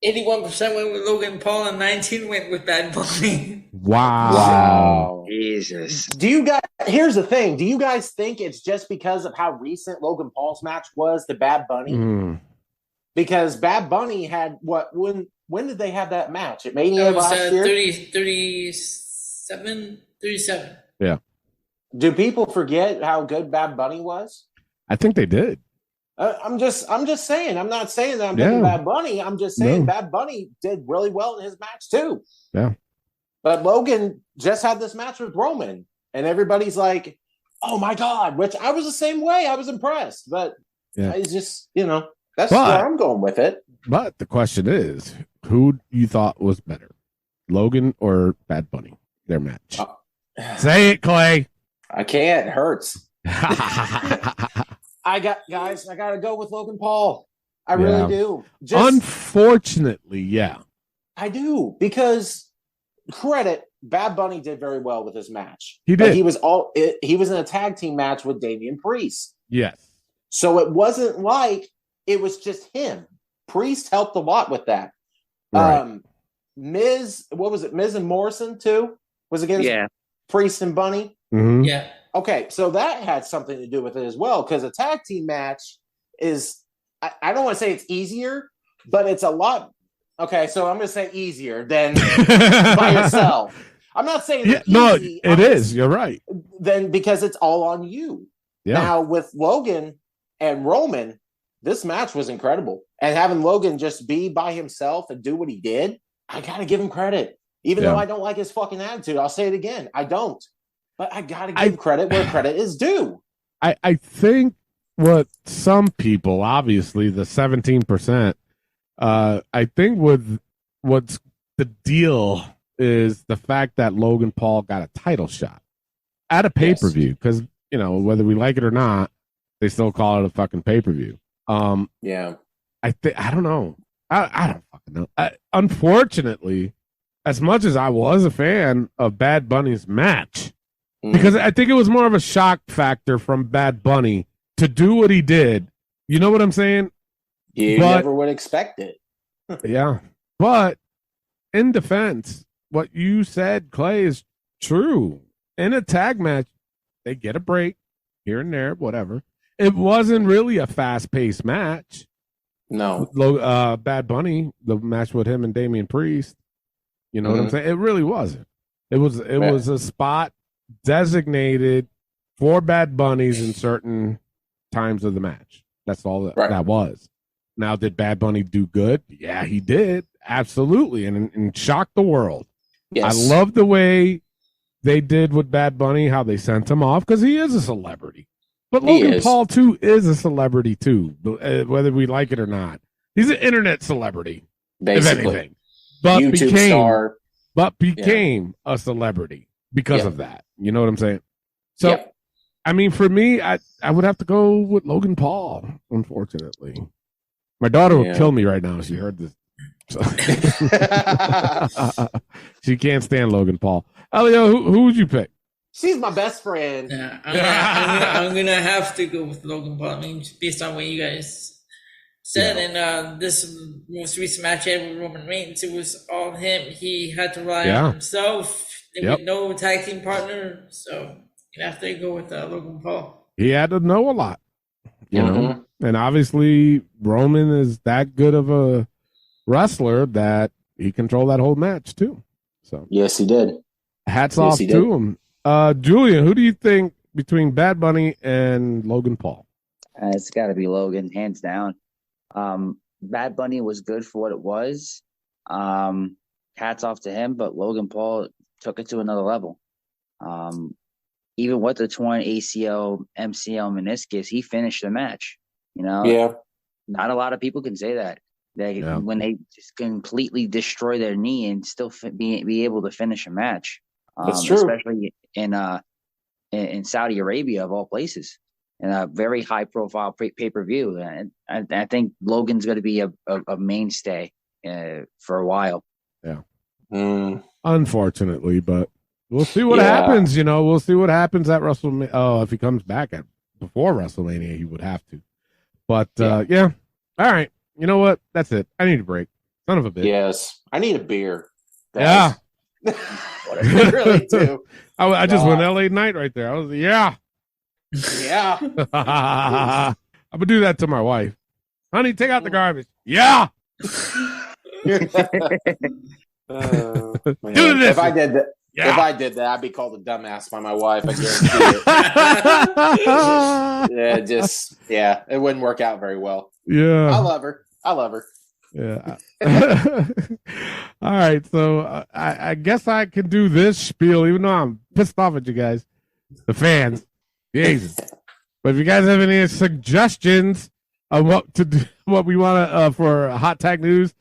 81% went with Logan Paul and 19% went with Bad Bunny. Wow. Jesus. Here's the thing. Do you guys think it's just because of how recent Logan Paul's match was to Bad Bunny? Because Bad Bunny had when did they have that match? At Mania last year? 37. Yeah. Do people forget how good Bad Bunny was? I think they did. I'm just saying. I'm not saying that I'm picking Bad Bunny. I'm just saying Bad Bunny did really well in his match too. Yeah. But Logan just had this match with Roman, and everybody's like, "Oh my God!" Which I was the same way. I was impressed, but it's just that's where I'm going with it. But the question is, who you thought was better, Logan or Bad Bunny? Their match. Say it, Clay. I can't. It hurts. I got to go with Logan Paul. I really do. Unfortunately, yeah. I do, because Bad Bunny did very well with his match. He did. He was in a tag team match with Damian Priest. Yes. So it wasn't like it was just him. Priest helped a lot with that. Right. Miz and Morrison too? Was against Priest and Bunny? Mm-hmm. Yeah. Okay, so that had something to do with it as well, because a tag team match is, I don't want to say it's easier, but it's a lot. Okay, so I'm going to say easier than by yourself. I'm not saying it's easy. No, it is. You're right. Then because it's all on you. Yeah. Now with Logan and Roman, this match was incredible. And having Logan just be by himself and do what he did, I got to give him credit. Even though I don't like his fucking attitude. I'll say it again. I don't. But I got to give credit where credit is due. I think what some people, obviously the 17%, I think what's the deal is the fact that Logan Paul got a title shot at a pay-per-view. Because, whether we like it or not, they still call it a fucking pay-per-view. Yeah. I don't know. I don't fucking know. Unfortunately, as much as I was a fan of Bad Bunny's match, because I think it was more of a shock factor from Bad Bunny to do what he did. You know what I'm saying? You never would expect it. Yeah. But in defense, what you said, Clay, is true. In a tag match, they get a break here and there, whatever. It wasn't really a fast-paced match. No. Bad Bunny, the match with him and Damian Priest, you know what I'm saying? It really wasn't. It was a spot designated for Bad Bunnies in certain times of the match. That's all that was. Now, did Bad Bunny do good? Yeah, he did. Absolutely. And shocked the world. Yes. I love the way they did with Bad Bunny, how they sent him off, because he is a celebrity. But Logan Paul, too, is a celebrity, too, whether we like it or not. He's an internet celebrity, basically. If anything. But YouTube star. But became a celebrity because of that. You know what I'm saying? So, I mean, for me, I would have to go with Logan Paul, unfortunately. My daughter would kill me right now if she heard this. So. She can't stand Logan Paul. Elio, who would you pick? She's my best friend. Yeah, I'm gonna have to go with Logan Paul. I mean, based on what you guys said, and this most recent match he had with Roman Reigns, it was all him. He had to rely on himself. There was no tag team partner, so you have to go with Logan Paul. He had to know a lot, you know, and obviously Roman is that good of a wrestler that he controlled that whole match too. So yes, he did. Hats off to him. Julian, who do you think between Bad Bunny and Logan Paul? It's got to be Logan, hands down. Bad Bunny was good for what it was. Hats off to him, but Logan Paul took it to another level. Even with the torn ACL, MCL, meniscus, he finished the match. Not a lot of people can say that. When they just completely destroy their knee and still be able to finish a match. That's true. Especially in Saudi Arabia, of all places, in a very high-profile pay-per-view. And I think Logan's going to be a mainstay for a while. Yeah. Unfortunately, but we'll see what happens. We'll see what happens at WrestleMania. Oh, if he comes back before WrestleMania, he would have to. But, All right. You know what? That's it. I need a break. Son of a bitch. Yes. I need a beer. Yeah. I really do. I just went LA Night right there. I was Yeah. I'm gonna do that to my wife. Honey, take out the garbage. Yeah. Do this. If I did that, I'd be called a dumbass by my wife. I guarantee it. It wouldn't work out very well. Yeah. I love her. Yeah. All right. So I guess I can do this spiel, even though I'm pissed off at you guys, the fans, the agents. But if you guys have any suggestions of what we want to for hot tag news,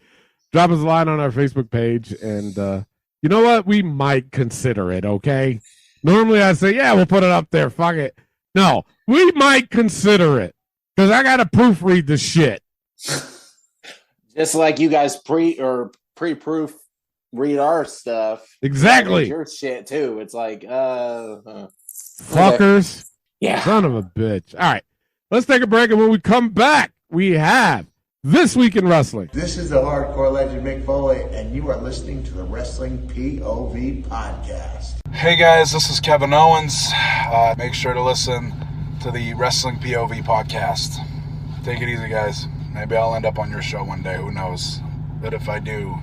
drop us a line on our Facebook page. And you know what? We might consider it. Okay. Normally I say, we'll put it up there. Fuck it. No, we might consider it because I got to proofread the shit. Just like you guys pre-proof read our stuff. Exactly. Your shit too. It's like, fuckers. Okay. Yeah. Son of a bitch. All right. Let's take a break. And when we come back, we have This Week in Wrestling. This is the hardcore legend Mick Foley, and you are listening to the Wrestling POV podcast. Hey guys, this is Kevin Owens. Make sure to listen to the Wrestling POV podcast. Take it easy, guys. Maybe I'll end up on your show one day. Who knows? But if I do,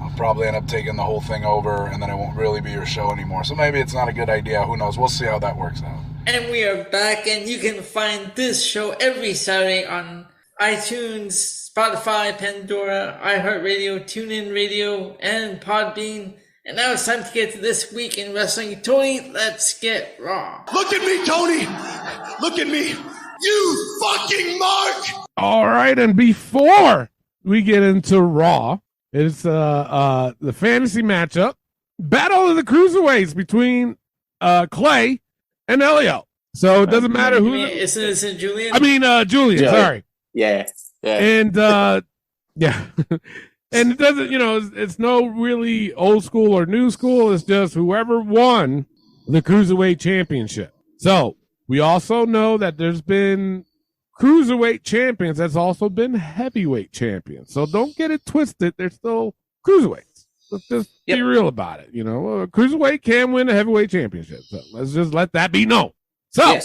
I'll probably end up taking the whole thing over, and then it won't really be your show anymore. So maybe it's not a good idea. Who knows? We'll see how that works out. And we are back, and you can find this show every Saturday on iTunes, Spotify, Pandora, iHeartRadio, TuneIn Radio, and Podbean. And now it's time to get to This Week in Wrestling. Tony, let's get raw. Look at me, Tony. Look at me. You fucking mark. All right, and before we get into Raw, it's the fantasy matchup. Battle of the Cruiserweights between Clay and Elio. So it doesn't matter who. Isn't Julian? Julian, sorry. Yeah. And, yeah. And it doesn't, it's no really old school or new school. It's just whoever won the Cruiserweight Championship. So we also know that there's been Cruiserweight champions that's also been heavyweight champions. So don't get it twisted. They're still Cruiserweights. Let's just be real about it. Cruiserweight can win a heavyweight championship. So let's just let that be known. So,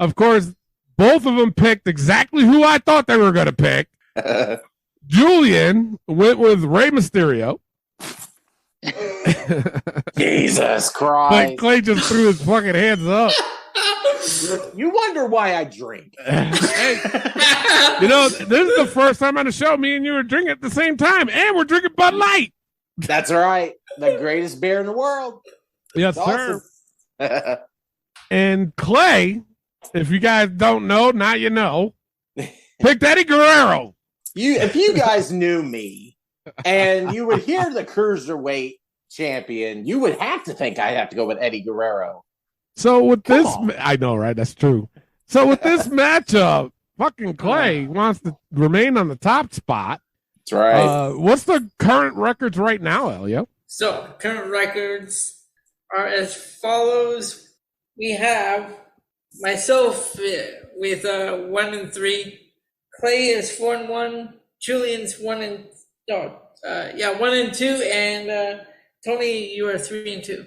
of course, both of them picked exactly who I thought they were going to pick. Julian went with Rey Mysterio. Jesus Christ. But Clay just threw his fucking hands up. You wonder why I drink. Hey, this is the first time on the show me and you were drinking at the same time, and we're drinking Bud Light. That's right. The greatest beer in the world. Yes, sir. And Clay, if you guys don't know, now you know, picked Eddie Guerrero. If you guys knew me and you would hear the Cruiserweight champion, you would have to think I'd have to go with Eddie Guerrero. So with I know, right? That's true. So with this matchup, fucking Clay wants to remain on the top spot. That's right. What's the current records right now, Elio? So current records are as follows. We have myself with 1-3. Clay is 4-1. Julian's 1-2, and Tony, you are 3-2.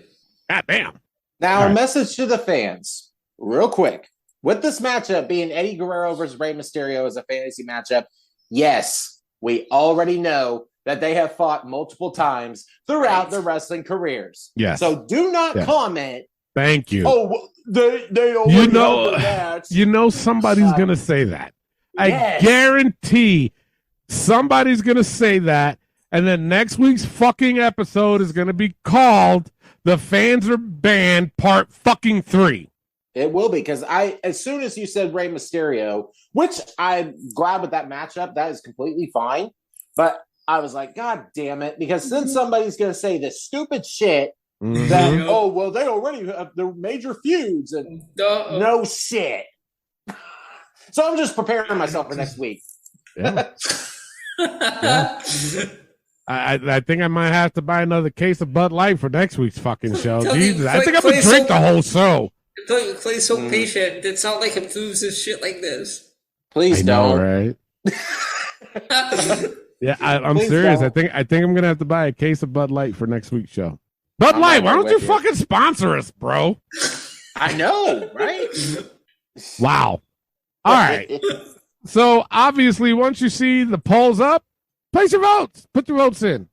God damn. Now, a message to the fans, real quick. With this matchup being Eddie Guerrero versus Rey Mysterio as a fantasy matchup, yes, we already know that they have fought multiple times throughout their wrestling careers. Yes. So do not comment. Thank you. Oh, they already know that. Somebody's going to say that. Yes. I guarantee somebody's going to say that, and then next week's fucking episode is going to be called The Fans Are Banned Part fucking 3. It will be, because as soon as you said Rey Mysterio, which I'm glad with that matchup, that is completely fine, but I was like, God damn it, because then somebody's going to say this stupid shit that, they already have their major feuds, and no shit. So I'm just preparing myself for next week. Yeah. I think I might have to buy another case of Bud Light for next week's fucking show. Jesus, I think I'm going to drink the whole show. Clay's so patient. It's not like him loses shit like this. Please don't. Right? Yeah, I'm serious. Don't. I think I'm going to have to buy a case of Bud Light for next week's show. Bud Light, why don't you fucking sponsor us, bro? I know, right? Wow. All right. So, obviously, once you see the polls up, place your votes. Put your votes in.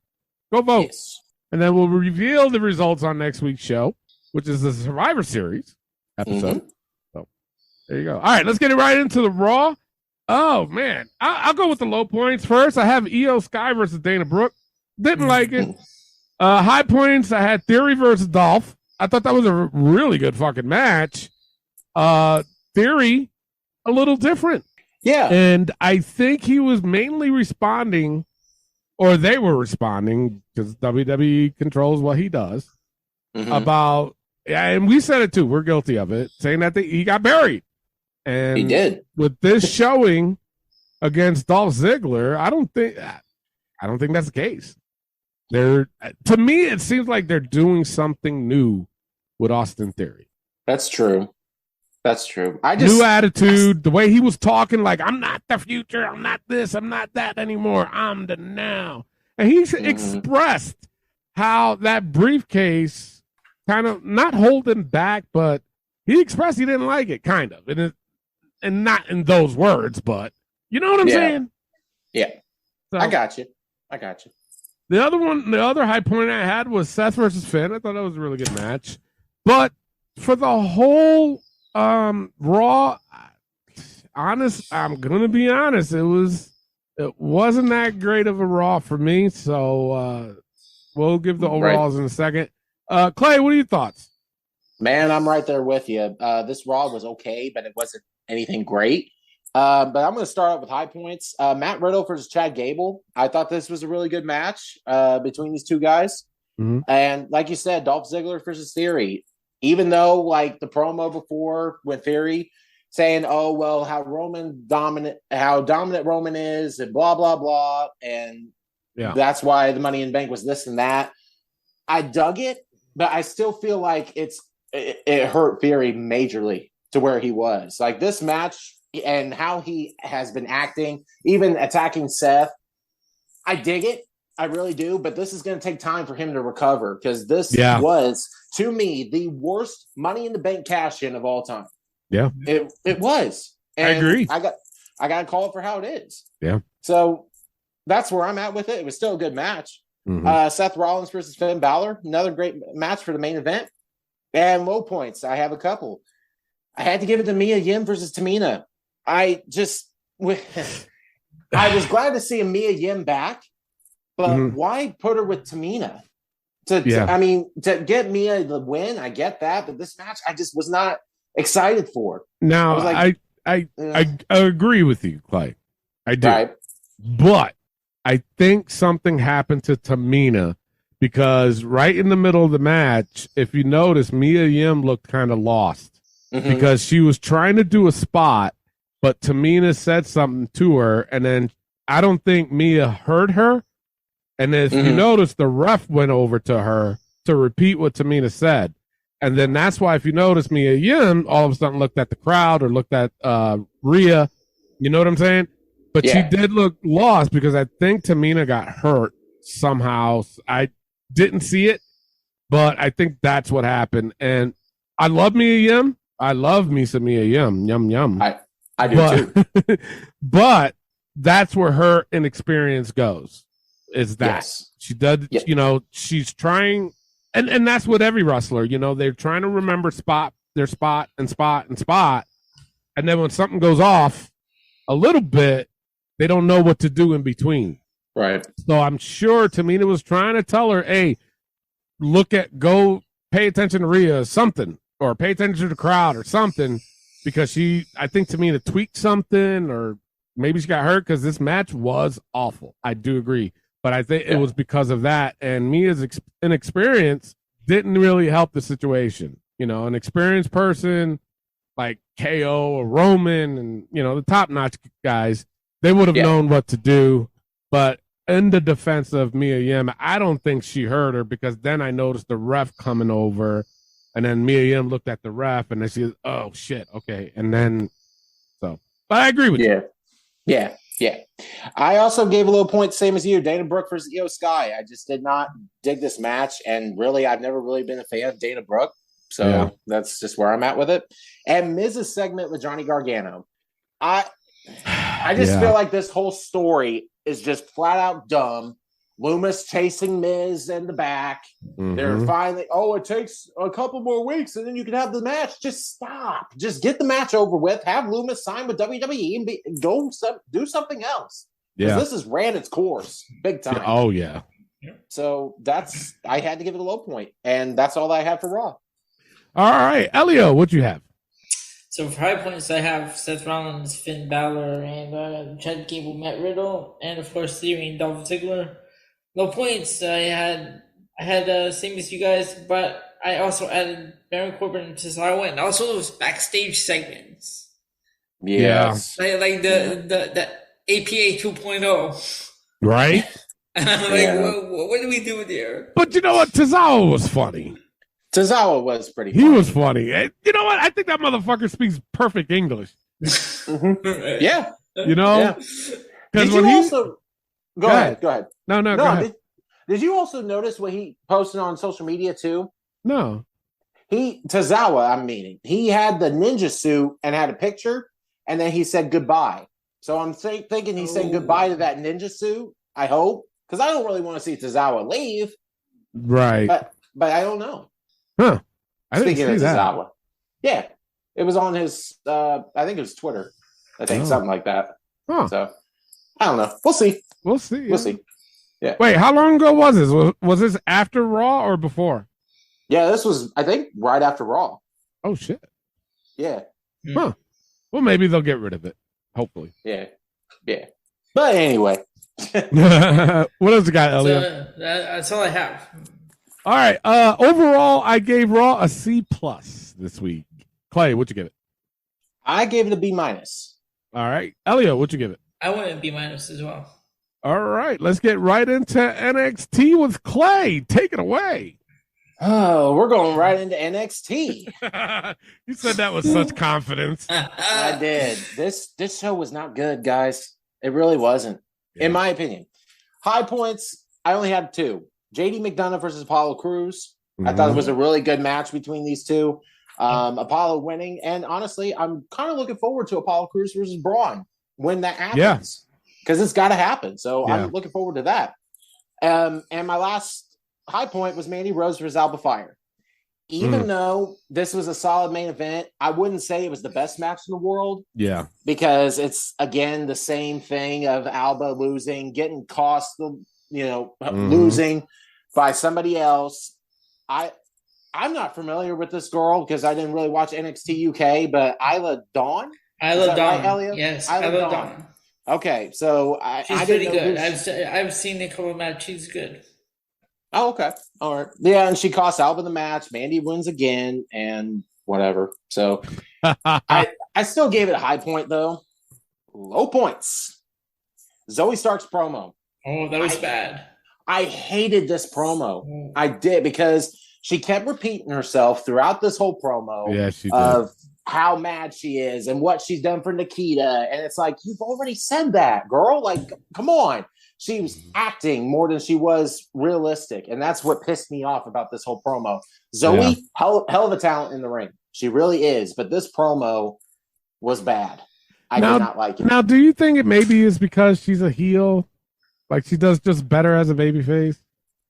Go vote. Yes. And then we'll reveal the results on next week's show, which is the Survivor Series episode. So, there you go. All right, let's get it right into the Raw. Oh, man. I'll go with the low points first. I have Io Sky versus Dana Brooke. Didn't like it. High points, I had Theory versus Dolph. I thought that was a really good fucking match. Theory, a little different. Yeah. And I think he was mainly responding, or they were responding, because WWE controls what he does, about, and we said it too, we're guilty of it, saying that he got buried. And he did. With this showing against Dolph Ziggler, I don't think that's the case. To me, it seems like they're doing something new with Austin Theory. That's true. New attitude, the way he was talking, like, I'm not the future, I'm not this, I'm not that anymore, I'm the now. And he expressed how that briefcase kind of, not holding back, but he expressed he didn't like it, kind of. And not in those words, but you know what I'm saying? Yeah. So, I got you. The other high point I had was Seth versus Finn. I thought that was a really good match. But for the whole Raw, I'm gonna be honest. It wasn't that great of a Raw for me. So we'll give the overalls in a second. Clay, what are your thoughts? Man, I'm right there with you. This Raw was okay, but it wasn't anything great. But I'm going to start out with high points. Matt Riddle versus Chad Gable. I thought this was a really good match between these two guys. Mm-hmm. And like you said, Dolph Ziggler versus Theory. Even though, like the promo before with Theory saying, "Oh well, how dominant Roman is," and blah blah blah, and that's why the Money in the Bank was this and that. I dug it, but I still feel like it hurt Theory majorly to where he was. Like this match and how he has been acting, even attacking Seth, I dig it. I really do. But this is going to take time for him to recover because this was, to me, the worst Money in the Bank cash-in of all time. Yeah. It was. And I agree. I got to call it for how it is. Yeah. So that's where I'm at with it. It was still a good match. Mm-hmm. Seth Rollins versus Finn Balor, another great match for the main event. And low points, I have a couple. I had to give it to Mia Yim versus Tamina. I was glad to see a Mia Yim back, but why put her with Tamina? To get Mia the win, I get that, but this match I just was not excited for. Now I agree with you, Clay. I do, right. But I think something happened to Tamina because right in the middle of the match, if you notice, Mia Yim looked kind of lost because she was trying to do a spot, but Tamina said something to her, and then I don't think Mia heard her. And if you notice, the ref went over to her to repeat what Tamina said. And then that's why, if you notice, Mia Yim all of a sudden looked at the crowd or looked at Rhea. You know what I'm saying? But she did look lost because I think Tamina got hurt somehow. I didn't see it, but I think that's what happened. And I love Mia Yim. I love me some Mia Yim. Yum, yum. I do too. But that's where her inexperience goes. Is that she does, she's trying, and that's what every wrestler, they're trying to remember their spot. And then when something goes off a little bit, they don't know what to do in between. Right. So I'm sure Tamina was trying to tell her, hey, go pay attention to Rhea or something, or pay attention to the crowd or something, because I think Tamina tweaked something, or maybe she got hurt because this match was awful. I do agree. But I think it was because of that. And Mia's inexperience didn't really help the situation. An experienced person like KO or Roman and, the top-notch guys, they would have known what to do. But in the defense of Mia Yim, I don't think she heard her, because then I noticed the ref coming over, and then Mia Yim looked at the ref, and then she was, oh, shit, okay. And then, but I agree with you. Yeah. I also gave a little point, same as you, Dana Brooke versus Io Sky. I just did not dig this match, and really, I've never really been a fan of Dana Brooke, so that's just where I'm at with it. And Miz's segment with Johnny Gargano, I just feel like this whole story is just flat out dumb. Loomis chasing Miz in the back. They're finally, it takes a couple more weeks and then you can have the match. Just stop. Just get the match over with. Have Loomis sign with WWE and do something else. Yeah. This has ran its course big time. Oh, yeah. So I had to give it a low point, and that's all I have for Raw. All right. Elio, what you have? So for high points, I have Seth Rollins, Finn Balor, and Chad Gable, Matt Riddle, and of course Theory and Dolph Ziggler. Low points, I had same as you guys, but I also added Baron Corbin and Cesaro, and also those backstage segments. Yes. Like the APA 2.0. Right? And I'm like, what do we do there? But you know what? Tozawa was funny. Tozawa was pretty funny. He was funny. You know what? I think that motherfucker speaks perfect English. Yeah. Because Go ahead. No, go ahead. Did you also notice what he posted on social media too? No. Tozawa, he had the ninja suit and had a picture, and then he said goodbye. So I'm thinking he said goodbye to that ninja suit, I hope, because I don't really want to see Tozawa leave. Right. But I don't know. Huh. I didn't see that. Tozawa. Yeah. It was on his, I think it was Twitter. I think something like that. Huh. So I don't know. We'll see. We'll see. We'll see. Yeah. Wait, how long ago was this? Was this after Raw or before? Yeah, this was, I think, right after Raw. Oh, shit. Yeah. Huh. Well, maybe they'll get rid of it. Hopefully. Yeah. Yeah. But anyway. What else you got, Elliot? So, that's all I have. All right. Overall, I gave Raw a C+ this week. Clay, what'd you give it? I gave it a B-. All right. Elliot, what'd you give it? I went a B- as well. All right. Let's get right into NXT with Clay. Take it away. Oh, we're going right into NXT. You said that with such confidence. I did. This show was not good, guys. It really wasn't, in my opinion. High points, I only had 2. JD McDonough versus Apollo Crews. I thought it was a really good match between these two. Apollo winning. And honestly, I'm kind of looking forward to Apollo Crews versus Braun when that happens. Because it's got to happen. So I'm looking forward to that. And my last high point was Mandy Rose versus Alba Fire. Even though this was a solid main event, I wouldn't say it was the best match in the world. Yeah. Because it's, again, the same thing of Alba losing, getting cost, losing by somebody else. I'm not familiar with this girl because I didn't really watch NXT UK, but Isla Dawn? Isla Dawn. Right, yes, Isla Dawn. Okay, so She's pretty good. I've seen a couple of matches. She's good. Oh, okay. All right. Yeah, and she cost Alba the match. Mandy wins again and whatever. So I still gave it a high point, though. Low points. Zoe Stark's promo. Oh, that was bad. I hated this promo. I did, because she kept repeating herself throughout this whole promo. Yeah, she did. Of how mad she is and what she's done for Nikita. And it's like, you've already said that, girl. Like, come on. She was acting more than she was realistic. And that's what pissed me off about this whole promo. Zoe, hell of a talent in the ring. She really is. But this promo was bad. I did not like it. Now, do you think it maybe is because she's a heel? Like she does just better as a babyface?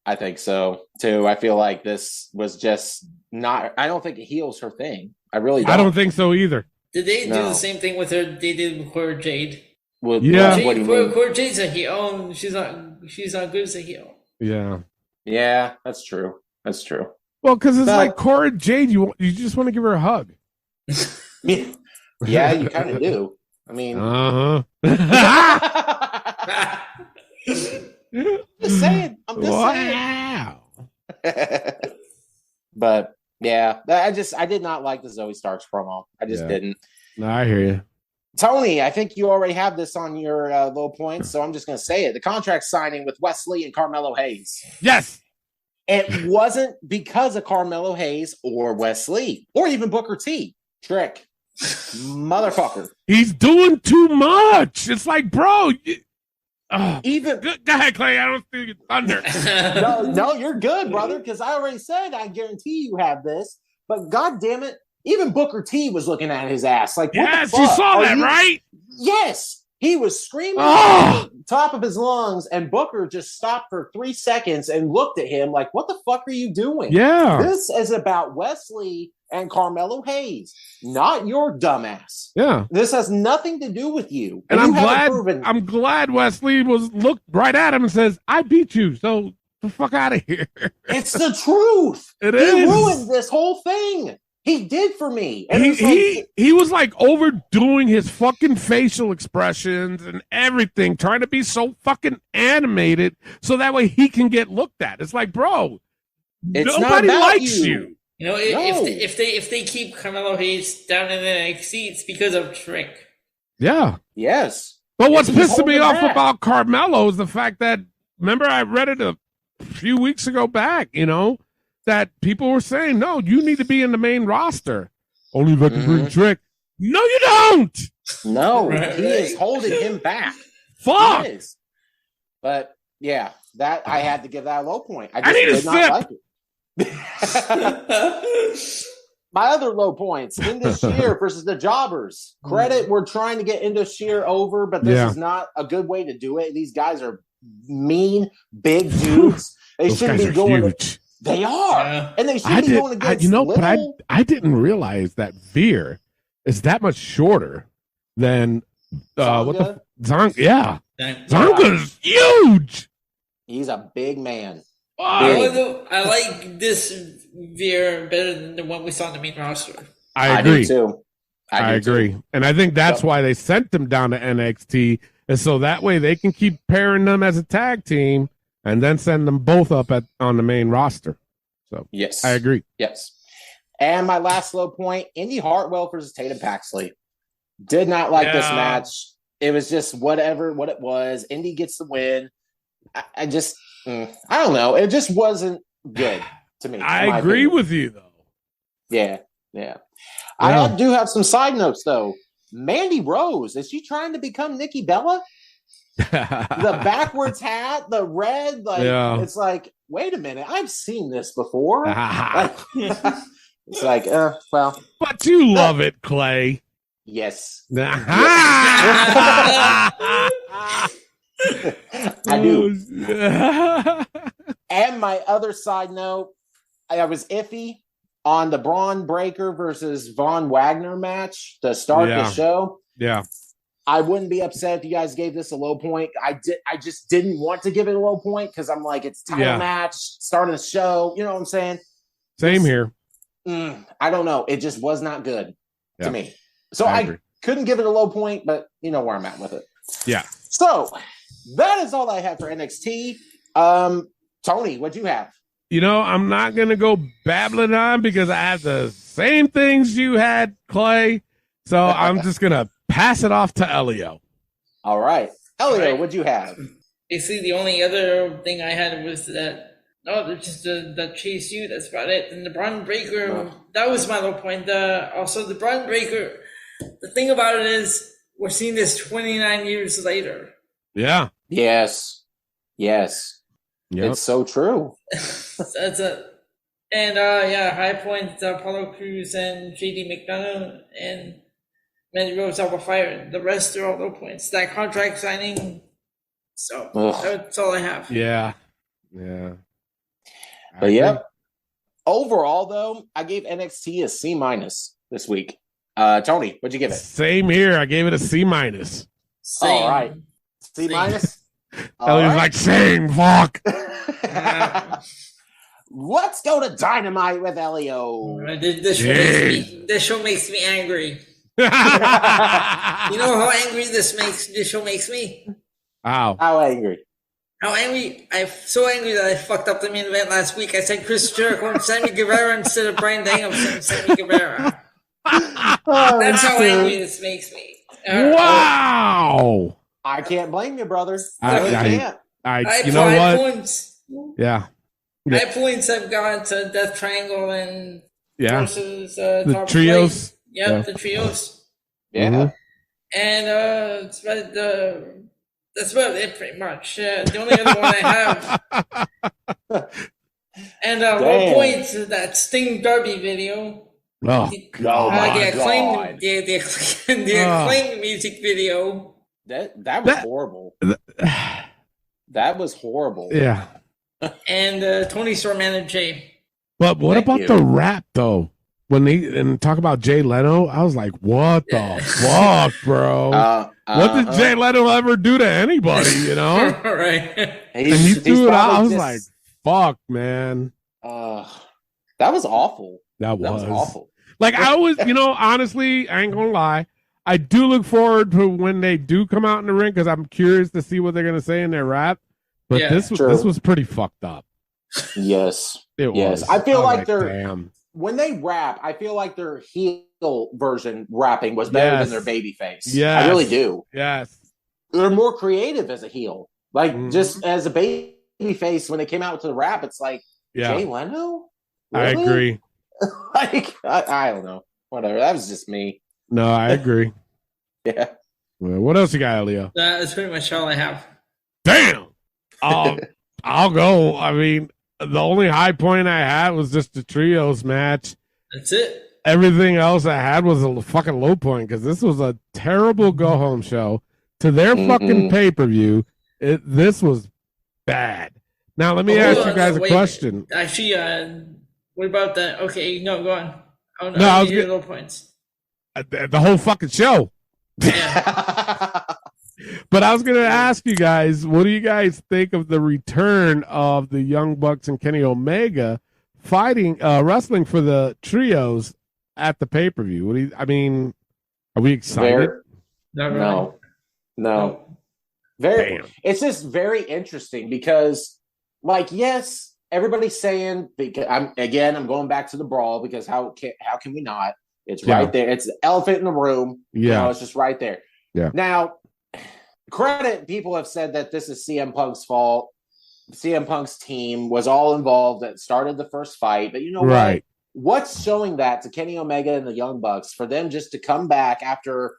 I think so, too. I feel like this was just not... I don't think a heel's her thing. I really don't. I don't think so either. Did they do the same thing with her? They did with Cora Jade. What do you mean? Cora Jade's a heel. She's not good as a heel. Yeah. Yeah, that's true. That's true. Well, because it's like Cora Jade, you just want to give her a hug. Yeah, you kind of do. I mean, just saying. I'm just saying. But yeah, I did not like the Zoe Starks promo. I just didn't. No, I hear you. Tony, I think you already have this on your low points, so I'm just going to say it. The contract signing with Wesley and Carmelo Hayes. Yes. It wasn't because of Carmelo Hayes or Wesley or even Booker T. Trick. Motherfucker. He's doing too much. It's like, bro. Even go ahead, Clay. I don't see your thunder. No, you're good, brother, because I already said I guarantee you have this. But God damn it, even Booker T was looking at his ass. Like, yes, you saw that, right? Yes. He was screaming at the top of his lungs, and Booker just stopped for 3 seconds and looked at him like, what the fuck are you doing? Yeah. This is about Wesley and Carmelo Hayes, not your dumbass. Yeah. This has nothing to do with you. And I'm glad Wesley looked right at him and says, I beat you, so the fuck out of here. It's the truth. He ruined this whole thing. He did for me. And he was like overdoing his fucking facial expressions and everything, trying to be so fucking animated so that way he can get looked at. It's like, bro, nobody likes you. You know, if they keep Carmelo Hayes down in the NXT, it's because of Trick. Yeah. Yes. But what's pissing me off about Carmelo is the fact that, remember, I read it a few weeks ago back, that people were saying, no, you need to be in the main roster. Only if I can bring Trick. No, you don't. No, he is holding him back. Fuck. He is. But yeah, that I had to give that a low point. I need did a not sip. like it. My other low points: Indus Shear versus the Jobbers. Credit, we're trying to get Indus Shear over, but this is not a good way to do it. These guys are mean, big dudes. They shouldn't be going. Huge. They are, and they should be going against. But I didn't realize that Veer is that much shorter than Zonga? Yeah, Zonga's huge. He's a big man. I like this Veer better than the one we saw in the main roster. I agree. do too. I agree. And I think that's why they sent them down to NXT, and so that way they can keep pairing them as a tag team and then send them both up on the main roster. So yes, I agree. Yes. And my last low point, Indy Hartwell versus Tatum Paxley. Did not like this match. It was just what it was. Indy gets the win. I don't know. It just wasn't good to me. I agree with you, though. Yeah. I do have some side notes, though. Mandy Rose, is she trying to become Nikki Bella? The backwards hat, the red, it's like, wait a minute, I've seen this before. It's like, well. But you love it, Clay. Yes. I do. And my other side note, I was iffy on the Braun Breaker versus Von Wagner match to start the show. Yeah. I wouldn't be upset if you guys gave this a low point. I just didn't want to give it a low point because I'm like, it's a title match, starting the show. You know what I'm saying? Same here. I don't know. It just was not good to me. So I couldn't give it a low point, but you know where I'm at with it. Yeah. So that is all I have for NXT. Tony, what'd you have? You know, I'm not going to go babbling on because I have the same things you had, Clay. So I'm just going to pass it off to Elio. All right. Elio, what'd you have? Basically, the only other thing I had was that, just the Chase U, that's about it. And the Braun Breaker, that was my low point. Also, the Braun Breaker, the thing about it is, we're seeing this 29 years later. Yeah. Yes. Yep. It's so true. That's it. And high points, Apollo Crews and JD McDonough and Mandy Rose Alba Fire. The rest are all low points. That contract signing. So that's all I have. Yeah. But overall, though, I gave NXT a C- this week. Tony, what'd you give it? Same here. I gave it a C-. All right. C-? Elio's like, same, fuck. Let's go to Dynamite with Elio. This show makes me angry. You know how angry this show makes me? How angry? How angry? I'm so angry that I fucked up the main event last week. I said Chris Jericho and Sammy Guevara instead of Bryan Danielson and Sammy Guevara. That's how angry this makes me. Wow. I can't blame you, brother. I can't. You know what? Points. Yeah. High points have gone to Death Triangle and versus the trios. The trios. Yeah. Mm-hmm. And that's about it, pretty much. The only other one I have. And low points is that Sting Derby video. Oh, God. The acclaimed music video. That was horrible. That was horrible. Yeah. And Tony Storm and Jay. But what about the rap though? When they talk about Jay Leno, I was like, "What the fuck, bro? What did Jay Leno ever do to anybody? You know?" Right. And he threw it out. I was like, "Fuck, man." That was awful. That was awful. Like I was, honestly, I ain't gonna lie. I do look forward to when they do come out in the ring because I'm curious to see what they're gonna say in their rap. But this was pretty fucked up. Yes, it was. I feel like when they rap, I feel like their heel version rapping was better than their baby face. Yeah, I really do. Yes, they're more creative as a heel. Like just as a baby face, when they came out to the rap, it's like Jay Leno. Really? I agree. Like I don't know. Whatever. That was just me. No, I agree. Yeah. Well, what else you got, Leo? That's pretty much all I have. Damn. I'll go. I mean, the only high point I had was just the trios match. That's it. Everything else I had was a fucking low point because this was a terrible go home show to their fucking pay-per-view. This was bad. Now let me ask you guys a question. Actually, what about that? Okay, no, go on. I was getting low points. The whole fucking show. But I was going to ask you guys, what do you guys think of the return of the Young Bucks and Kenny Omega wrestling for the trios at the pay-per-view? I mean, are we excited? No. Damn. It's just very interesting because, like, yes, everybody's saying, because I'm going back to the brawl because how can we not? It's right there. It's the elephant in the room. Yeah. It's just right there. Yeah. Now, people have said that this is CM Punk's fault. CM Punk's team was all involved that started the first fight. But you know what? What's showing that to Kenny Omega and the Young Bucks for them just to come back after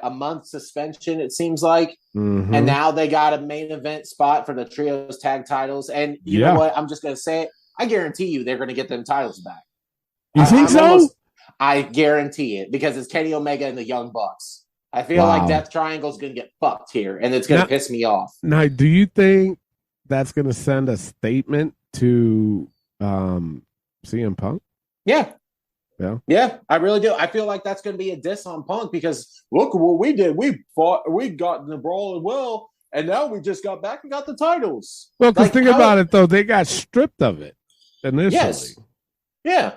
a month suspension, it seems like. Mm-hmm. And now they got a main event spot for the trios tag titles. And you know what? I'm just going to say it. I guarantee you they're going to get them titles back. You think so? I guarantee it because it's Kenny Omega and the Young Bucks. I feel like Death Triangle's going to get fucked here, and it's going to piss me off. Now, do you think that's going to send a statement to CM Punk? Yeah, I really do. I feel like that's going to be a diss on Punk because look what we did. We fought, we got in the brawl as well, and now we just got back and got the titles. Well, because think about it, though. They got stripped of it initially. Yes. Yeah.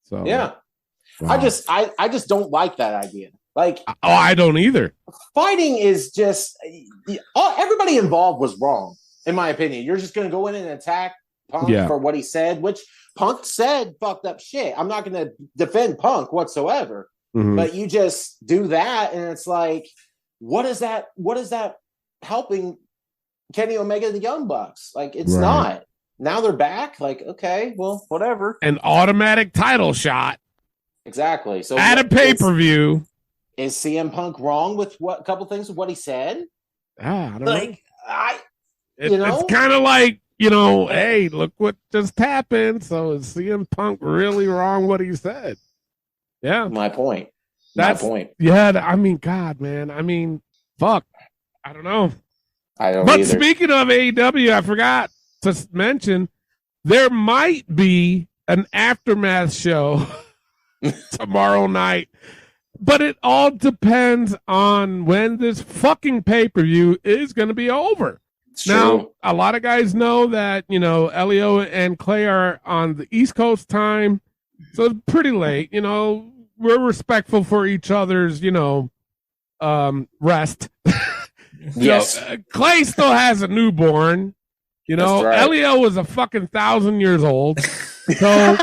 So yeah. Wow. I just don't like that idea. Like, I don't either. Fighting is just everybody involved was wrong, in my opinion. You're just going to go in and attack Punk for what he said, which Punk said fucked up shit. I'm not going to defend Punk whatsoever, but you just do that, and it's like, what is that? What is that helping Kenny Omega and the Young Bucks? Like, it's not. Now they're back. Like, okay, well, whatever. An automatic title shot. Exactly. So at a pay-per-view. Is CM Punk wrong with a couple things of what he said? I don't know. It's kind of like, hey, look what just happened. So is CM Punk really wrong what he said? Yeah. My point. Yeah, I mean, God, man. I mean, fuck. I don't know. I don't But either. Speaking of AEW, I forgot to mention there might be an aftermath show tomorrow night. But it all depends on when this fucking pay-per-view is going to be over. Now, a lot of guys know that, Elio and Clay are on the East Coast time, so it's pretty late. We're respectful for each other's, rest. Yes. Clay still has a newborn. Elio was a fucking 1,000 years old. So...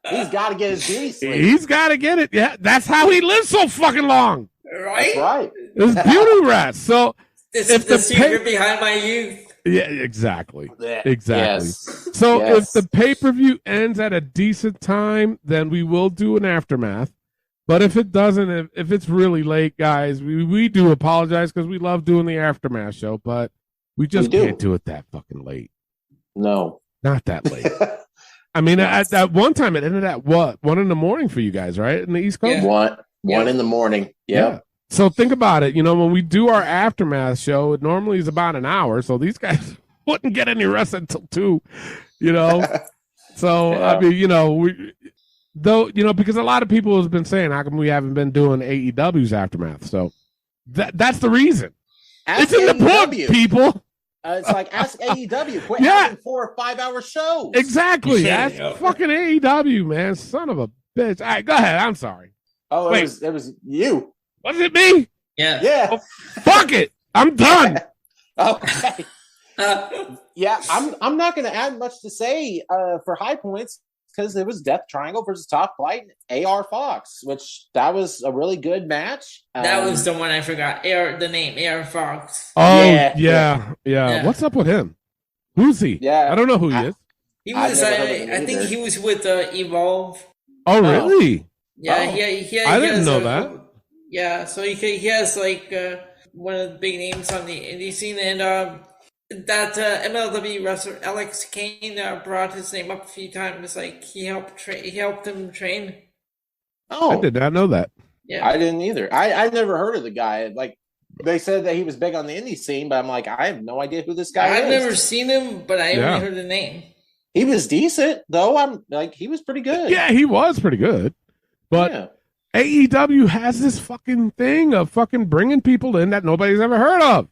He's got to get his beauty sleep. He's got to get it. Yeah, that's how he lives so fucking long. Right? That's right. His beauty rest. So if the secret behind my youth. Yeah, exactly. Exactly. Yes. So if the pay-per-view ends at a decent time, then we will do an aftermath. But if it doesn't, if it's really late, guys, we do apologize because we love doing the aftermath show, but we just can't do it that fucking late. No. Not that late. I mean, at one time it ended at 1 a.m. for you guys, right? In the East Coast? Yeah. One in the morning. Yeah. So think about it. When we do our aftermath show, it normally is about an hour. So these guys wouldn't get any rest until 2, So, I mean, because a lot of people have been saying, how come we haven't been doing AEW's aftermath? So that's the reason. It's in the book, people. It's like, ask AEW. Quit having 4 or 5 hour shows. Exactly. Ask fucking AEW, man. Son of a bitch. All right, go ahead. I'm sorry. Oh, it was you. Was it me? Yeah. Yeah. Oh, fuck it. I'm done. Okay. Yeah, I'm not going to add much to say for high points because it was Death Triangle versus Top Flight and AR Fox, which that was a really good match. That was the one I forgot. The name AR Fox. Oh yeah. What's up with him? Who's he? Yeah, I don't know who he is. He was. I think he was with Evolve. Oh really? Yeah. He I didn't know that. Yeah. So he has like one of the big names on the indie scene, and that MLW wrestler Alex Kane brought his name up a few times. Like he helped him train. Oh, I did not know that. Yeah, I didn't either. I never heard of the guy. Like they said that he was big on the indie scene, but I'm like, I have no idea who this guy is. I've never seen him, but I only heard the name. He was decent though. I'm like, he was pretty good. Yeah, he was pretty good. But AEW has this fucking thing of fucking bringing people in that nobody's ever heard of.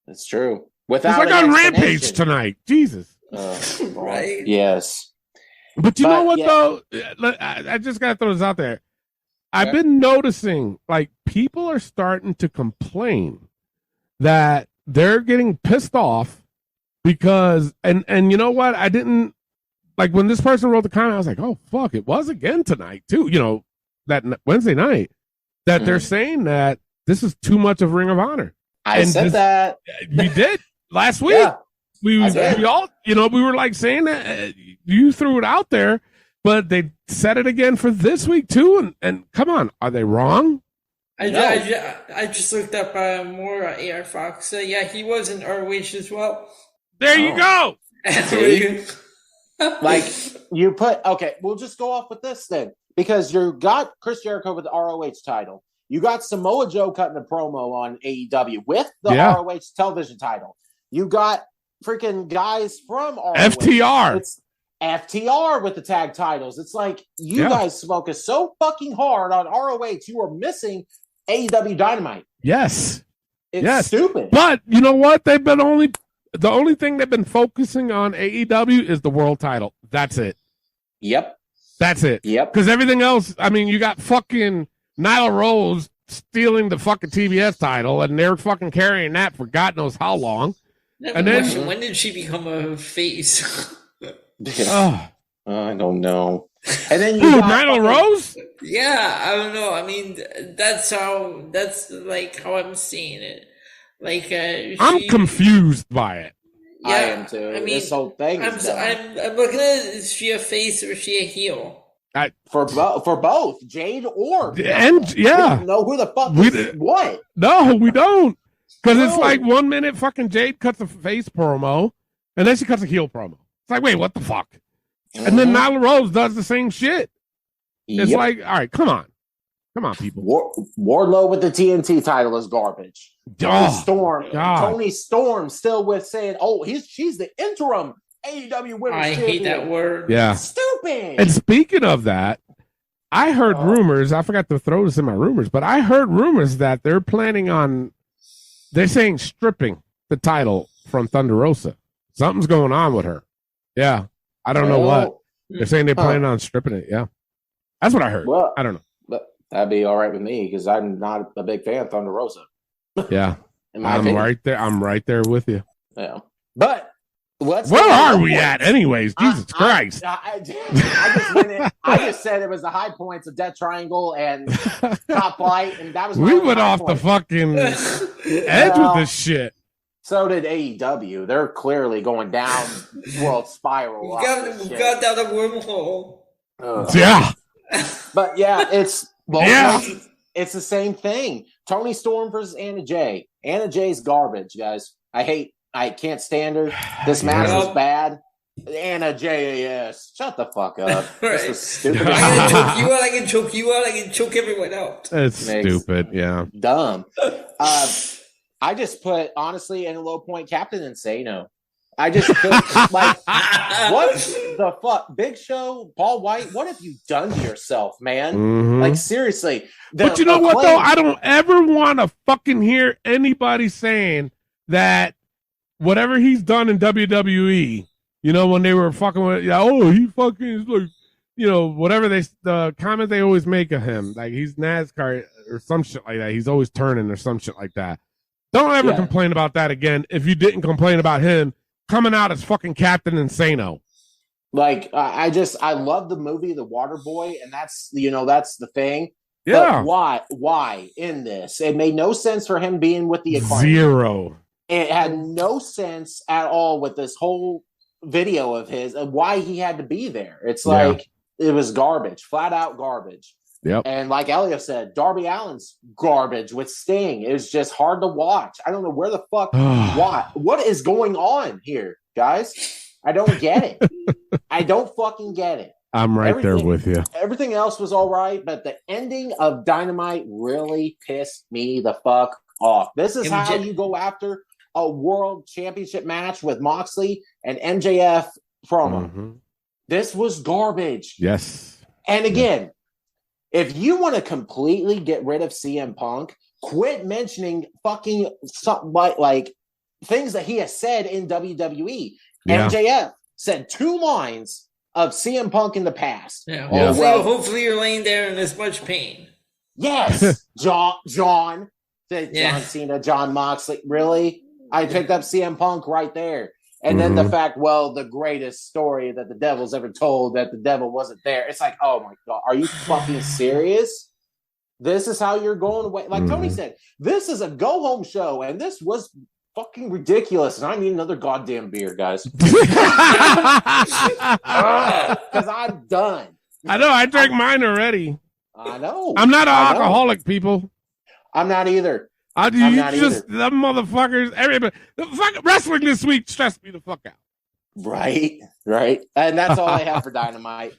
It's true. Without it's like on Rampage tonight. Jesus. Right. Yes. But you know what, though? I just got to throw this out there. I've been noticing, like, people are starting to complain that they're getting pissed off because, and you know what? I didn't, like, when this person wrote the comment, I was like, oh, fuck, it was again tonight, too. You know, that Wednesday night, that they're saying that this is too much of Ring of Honor. I said that. We did last week. Yeah, we all, you know, we were like saying that you threw it out there, but they said it again for this week too. And come on, are they wrong? I just looked up more AR Fox. Yeah, he was in ROH as well. There you go. Like you put, okay, we'll just go off with this then, because you got Chris Jericho with the ROH title. You got Samoa Joe cutting a promo on AEW with the ROH television title. You got freaking guys from ROH. FTR. It's FTR with the tag titles. It's like you guys focus so fucking hard on ROH, you are missing AEW Dynamite. Yes. It's stupid. But you know what? The only thing they've been focusing on AEW is the world title. That's it. Yep. That's it. Yep. Because everything else, I mean, you got fucking Nyla Rose stealing the fucking TBS title, and they're fucking carrying that for God knows how long. And then when did she become a face? I don't know. And then you got Nyla Rose? Yeah, I don't know. I mean, that's like how I'm seeing it. Like, I'm confused by it. Yeah, I am too. I mean, this whole thing I'm looking at it, is she a face or is she a heel? For both Jade or we don't know who the fuck is what. No, we don't, because it's like 1 minute fucking Jade cuts a face promo, and then she cuts a heel promo. It's like, wait, what the fuck? And then Nyla Rose does the same shit. It's like, all right, come on, people. Wardlow with the TNT title is garbage. Tony Storm still with saying, "Oh, she's the interim AEW Women's I Champion." hate that word. Yeah. Stupid. And speaking of that, I heard rumors. I forgot to throw this in my rumors, but I heard rumors that they're saying stripping the title from Thunder Rosa. Something's going on with her. Yeah. I don't know what. They're saying they're planning on stripping it. Yeah. That's what I heard. Well, I don't know. But that'd be all right with me because I'm not a big fan of Thunder Rosa. Yeah. Right there. I'm right there with you. Yeah. But where are we at anyways? Jesus Christ. I just said it was the high points of Death Triangle and Top Flight, and that was we went off the fucking edge with this shit. So did AEW. They're clearly going down world spiral. We got down the wormhole. Yeah. But yeah, it's the same thing. Tony Storm versus Anna Jay. Anna Jay's garbage, guys. I can't stand her. This match was bad. Anna J.A.S. Shut the fuck up. This is stupid. I can choke you out. I can choke everyone out. It's stupid. Yeah. Dumb. I just put, honestly, in a low point, Captain Insano. I just feel like, what the fuck? Big Show, Paul White, what have you done to yourself, man? Mm-hmm. Like, seriously. But you know what, though? I don't ever want to fucking hear anybody saying that whatever he's done in WWE, you know, when they were fucking with, he fucking is like, you know, whatever the comment they always make of him, like he's NASCAR or some shit like that. He's always turning or some shit like that. Don't ever complain about that again if you didn't complain about him coming out as fucking Captain Insano. Like, I love the movie The Waterboy, and that's the thing. Yeah. But why in this? It made no sense for him being with the Aquarium. Zero. It had no sense at all with this whole video of his and why he had to be there. It's like it was garbage, flat out garbage. Yep. And like Elliot said, Darby Allin's garbage with Sting is just hard to watch. I don't know where the fuck what is going on here, guys. I don't get it. I don't fucking get it. I'm right there with you. Everything else was all right, but the ending of Dynamite really pissed me the fuck off. This is how you go after a world championship match with Moxley and MJF promo. Mm-hmm. This was garbage. Yes. And again, if you want to completely get rid of CM Punk, quit mentioning fucking something like things that he has said in WWE. Yeah. MJF said 2 lines of CM Punk in the past. Yeah. Hopefully you're laying there in this much pain. Yes, John John Cena, John Moxley. Really? I picked up CM Punk right there. And then the fact, the greatest story that the devil's ever told, that the devil wasn't there. It's like, oh my God, are you fucking serious? This is how you're going away. Like Tony said, this is a go-home show, and this was fucking ridiculous. And I need another goddamn beer, guys. Because I'm done. I know. I drank mine already. I know. I'm not an alcoholic, people. I'm not either. The motherfuckers, everybody. The fucking wrestling this week stressed me the fuck out. Right. And that's all I have for Dynamite.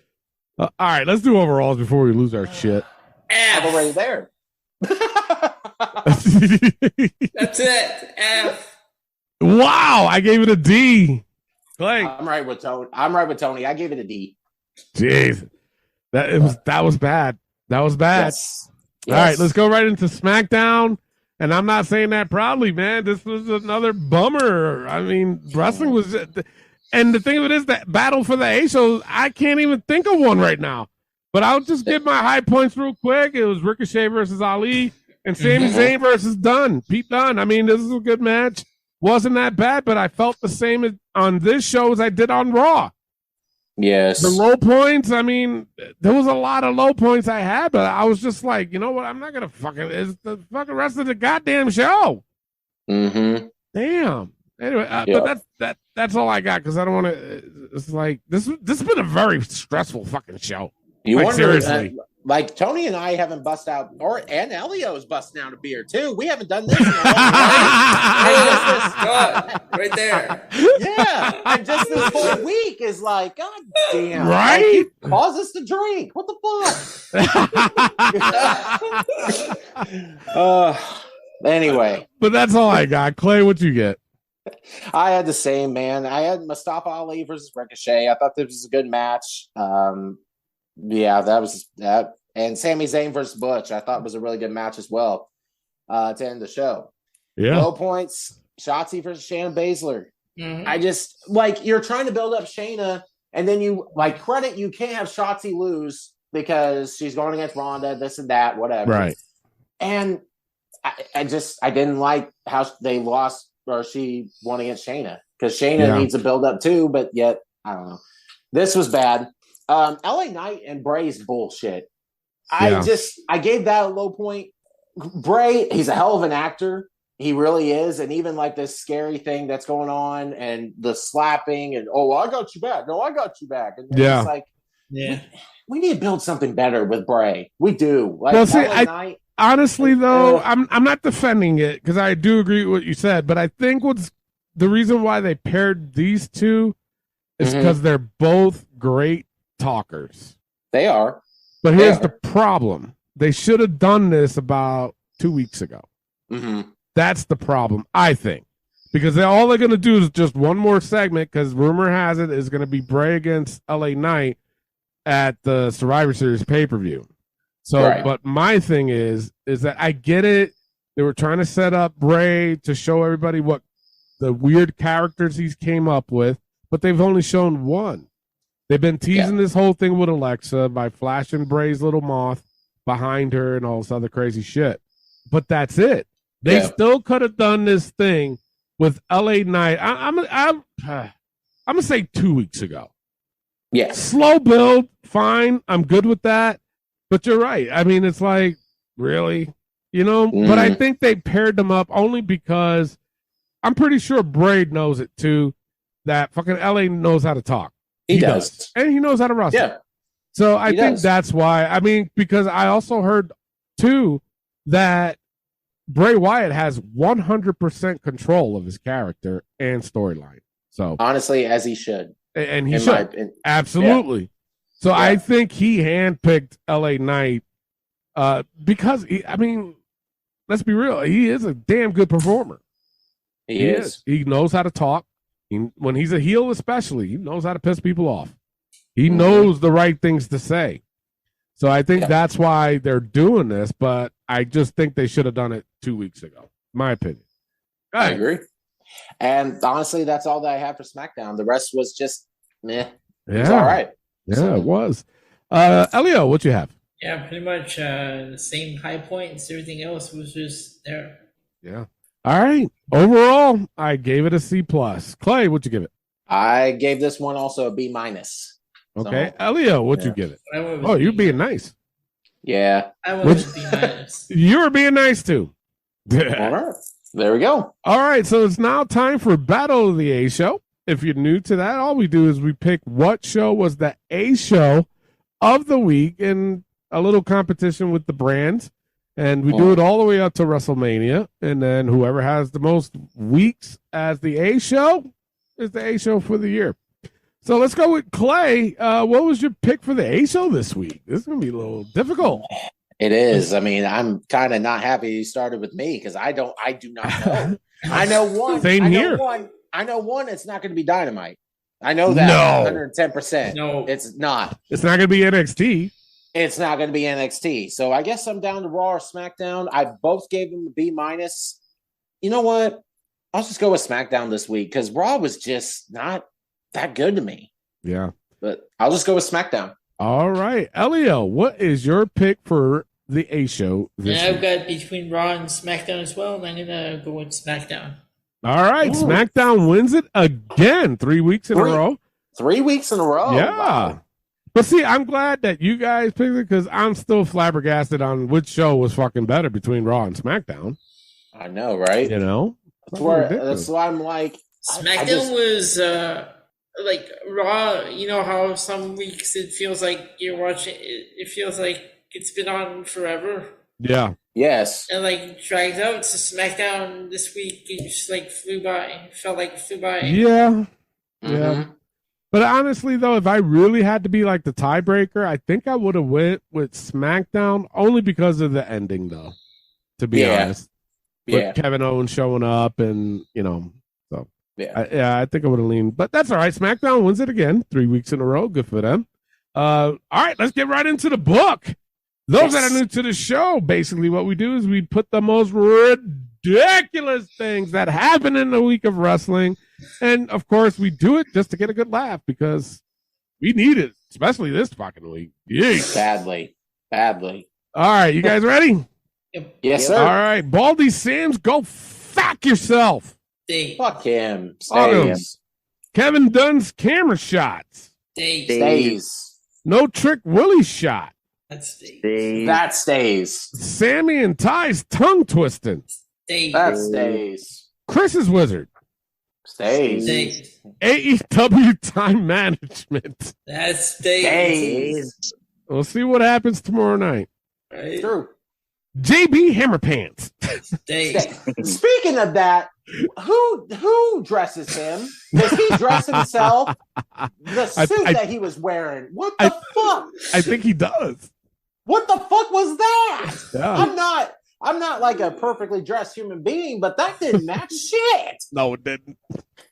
All right, let's do overalls before we lose our shit. I'm already there. That's it. F. Wow, I gave it a D. Clay. I'm right with Tony. I gave it a D. Jeez. That was bad. That was bad. Yes. All right, let's go right into SmackDown. And I'm not saying that proudly, man. This was another bummer. I mean, wrestling was... And the thing of it is that battle for the A-shows, I can't even think of one right now. But I'll just give my high points real quick. It was Ricochet versus Ali and Sami Zayn versus Pete Dunne. I mean, this is a good match. Wasn't that bad, but I felt the same on this show as I did on Raw. Yes. The low points, I mean, there was a lot of low points I had, but I was just like, you know what? I'm not going to it's the fucking rest of the goddamn show. Mm-hmm. Damn. Anyway, but that's all I got, because I don't want to. It's like this has been a very stressful fucking show. You wonder, seriously. Like Tony and I haven't bust out, and Elio's busting out a beer too. We haven't done this in a while, right? Right there. Yeah, and just this whole week is like, God damn, right? Like, cause us to drink. What the fuck? Anyway, but that's all I got. Clay, what you get? I had the same, man. I had Mustafa Ali versus Ricochet. I thought this was a good match. Yeah, that was that. And Sami Zayn versus Butch, I thought was a really good match as well to end the show. Yeah. Low points, Shotzi versus Shayna Baszler. Mm-hmm. I just, you're trying to build up Shayna, and then you, you can't have Shotzi lose because she's going against Ronda, this and that, whatever. Right. And I didn't like how they lost, or she won against Shayna, because Shayna needs a build up too, but yet, I don't know. This was bad. LA Knight and Bray's bullshit. I gave that a low point. Bray, he's a hell of an actor. He really is. And even like this scary thing that's going on and the slapping and, I got you back. No, I got you back. And it's like, we need to build something better with Bray. We do. Like, Knight, honestly, though, I'm not defending it, because I do agree with what you said. But I think what's the reason why they paired these two is because they're both great talkers. They are. But here's the problem. They should have done this about 2 weeks ago. Mm-hmm. That's the problem, I think. Because all they're going to do is just one more segment, because rumor has it is going to be Bray against LA Knight at the Survivor Series pay-per-view. So, but my thing is that I get it. They were trying to set up Bray to show everybody what the weird characters he came up with, but they've only shown one. They've been teasing this whole thing with Alexa by flashing Bray's little moth behind her and all this other crazy shit. But that's it. They still could have done this thing with LA Knight. I'm gonna say 2 weeks ago. Yeah. Slow build, fine. I'm good with that. But you're right. I mean, it's like, really? You know? But I think they paired them up only because I'm pretty sure Bray knows it too, that fucking LA knows how to talk. He does. And he knows how to wrestle. Yeah. So I think that's why. I mean, because I also heard, too, that Bray Wyatt has 100% control of his character and storyline. So honestly, as he should. And he should. Absolutely. Yeah. So I think he handpicked LA Knight because, let's be real. He is a damn good performer. He is. He knows how to talk. When he's a heel especially, he knows how to piss people off. He knows the right things to say. So I think that's why they're doing this, but I just think they should have done it 2 weeks ago. My opinion. I agree. And honestly, that's all that I have for SmackDown. The rest was just meh. It was all right. Yeah, it was. Elio, what you have? Yeah, pretty much the same high points. Everything else was just there. Yeah. All right. Overall, I gave it a C+. Clay, what'd you give it? I gave this one also a B-. Okay. Elio, what'd you give it? Oh, you're being nice. Yeah. I went with B-. You were being nice too. All right. There we go. All right. So it's now time for Battle of the A Show. If you're new to that, all we do is we pick what show was the A show of the week in a little competition with the brands. And we do it all the way up to WrestleMania. And then whoever has the most weeks as the A show is the A show for the year. So let's go with Clay. What was your pick for the A show this week? This is going to be a little difficult. It is. I mean, I'm kind of not happy you started with me because I do not know. I know one. Same here. I know one. It's not going to be Dynamite. I know that 110%. No, it's not. It's not going to be NXT. It's not going to be NXT. So I guess I'm down to Raw or SmackDown. I both gave them a B-. You know what? I'll just go with SmackDown this week because Raw was just not that good to me. Yeah. But I'll just go with SmackDown. All right. Elio, what is your pick for the A show this week? I've got between Raw and SmackDown as well, and I'm going to go with SmackDown. All right. Ooh. SmackDown wins it again 3 weeks in a row. 3 weeks in a row. Yeah. Wow. But see, I'm glad that you guys picked it because I'm still flabbergasted on which show was fucking better between Raw and SmackDown. I know, right? You know? That's why I'm like... SmackDown was... like Raw, you know how some weeks it feels like you're watching it feels like it's been on forever. Yeah. Yes. And like dragged out. So SmackDown this week it just like flew by. It felt like it flew by. Yeah. Yeah. But honestly though, if I really had to be like the tiebreaker, I think I would have went with SmackDown only because of the ending though. To be honest. With Kevin Owens showing up and so I think I would have leaned, but that's all right. SmackDown wins it again, 3 weeks in a row. Good for them. All right, let's get right into the book. Those that are new to the show, basically what we do is we put the most ridiculous things that happen in the week of wrestling. And of course, we do it just to get a good laugh because we need it, especially this fucking week. Yeesh. Badly. All right, you guys ready? Yes, sir. All right, Baldy Sims, go fuck yourself. Fuck him. Stays. Kevin Dunn's camera shots. Stays. No Trick Willie shot. That stays. That stays. Sammy and Ty's tongue twisting. Stays. That stays. Chris's wizard. Stays. AEW time management. That stays. We'll see what happens tomorrow night. Right. True. JB Hammerpants. Stays. Speaking of that, who dresses him? Does he dress himself? The suit that he was wearing. What the fuck? I think he does. What the fuck was that? Yeah. I'm not like a perfectly dressed human being, but that didn't match shit. No, it didn't.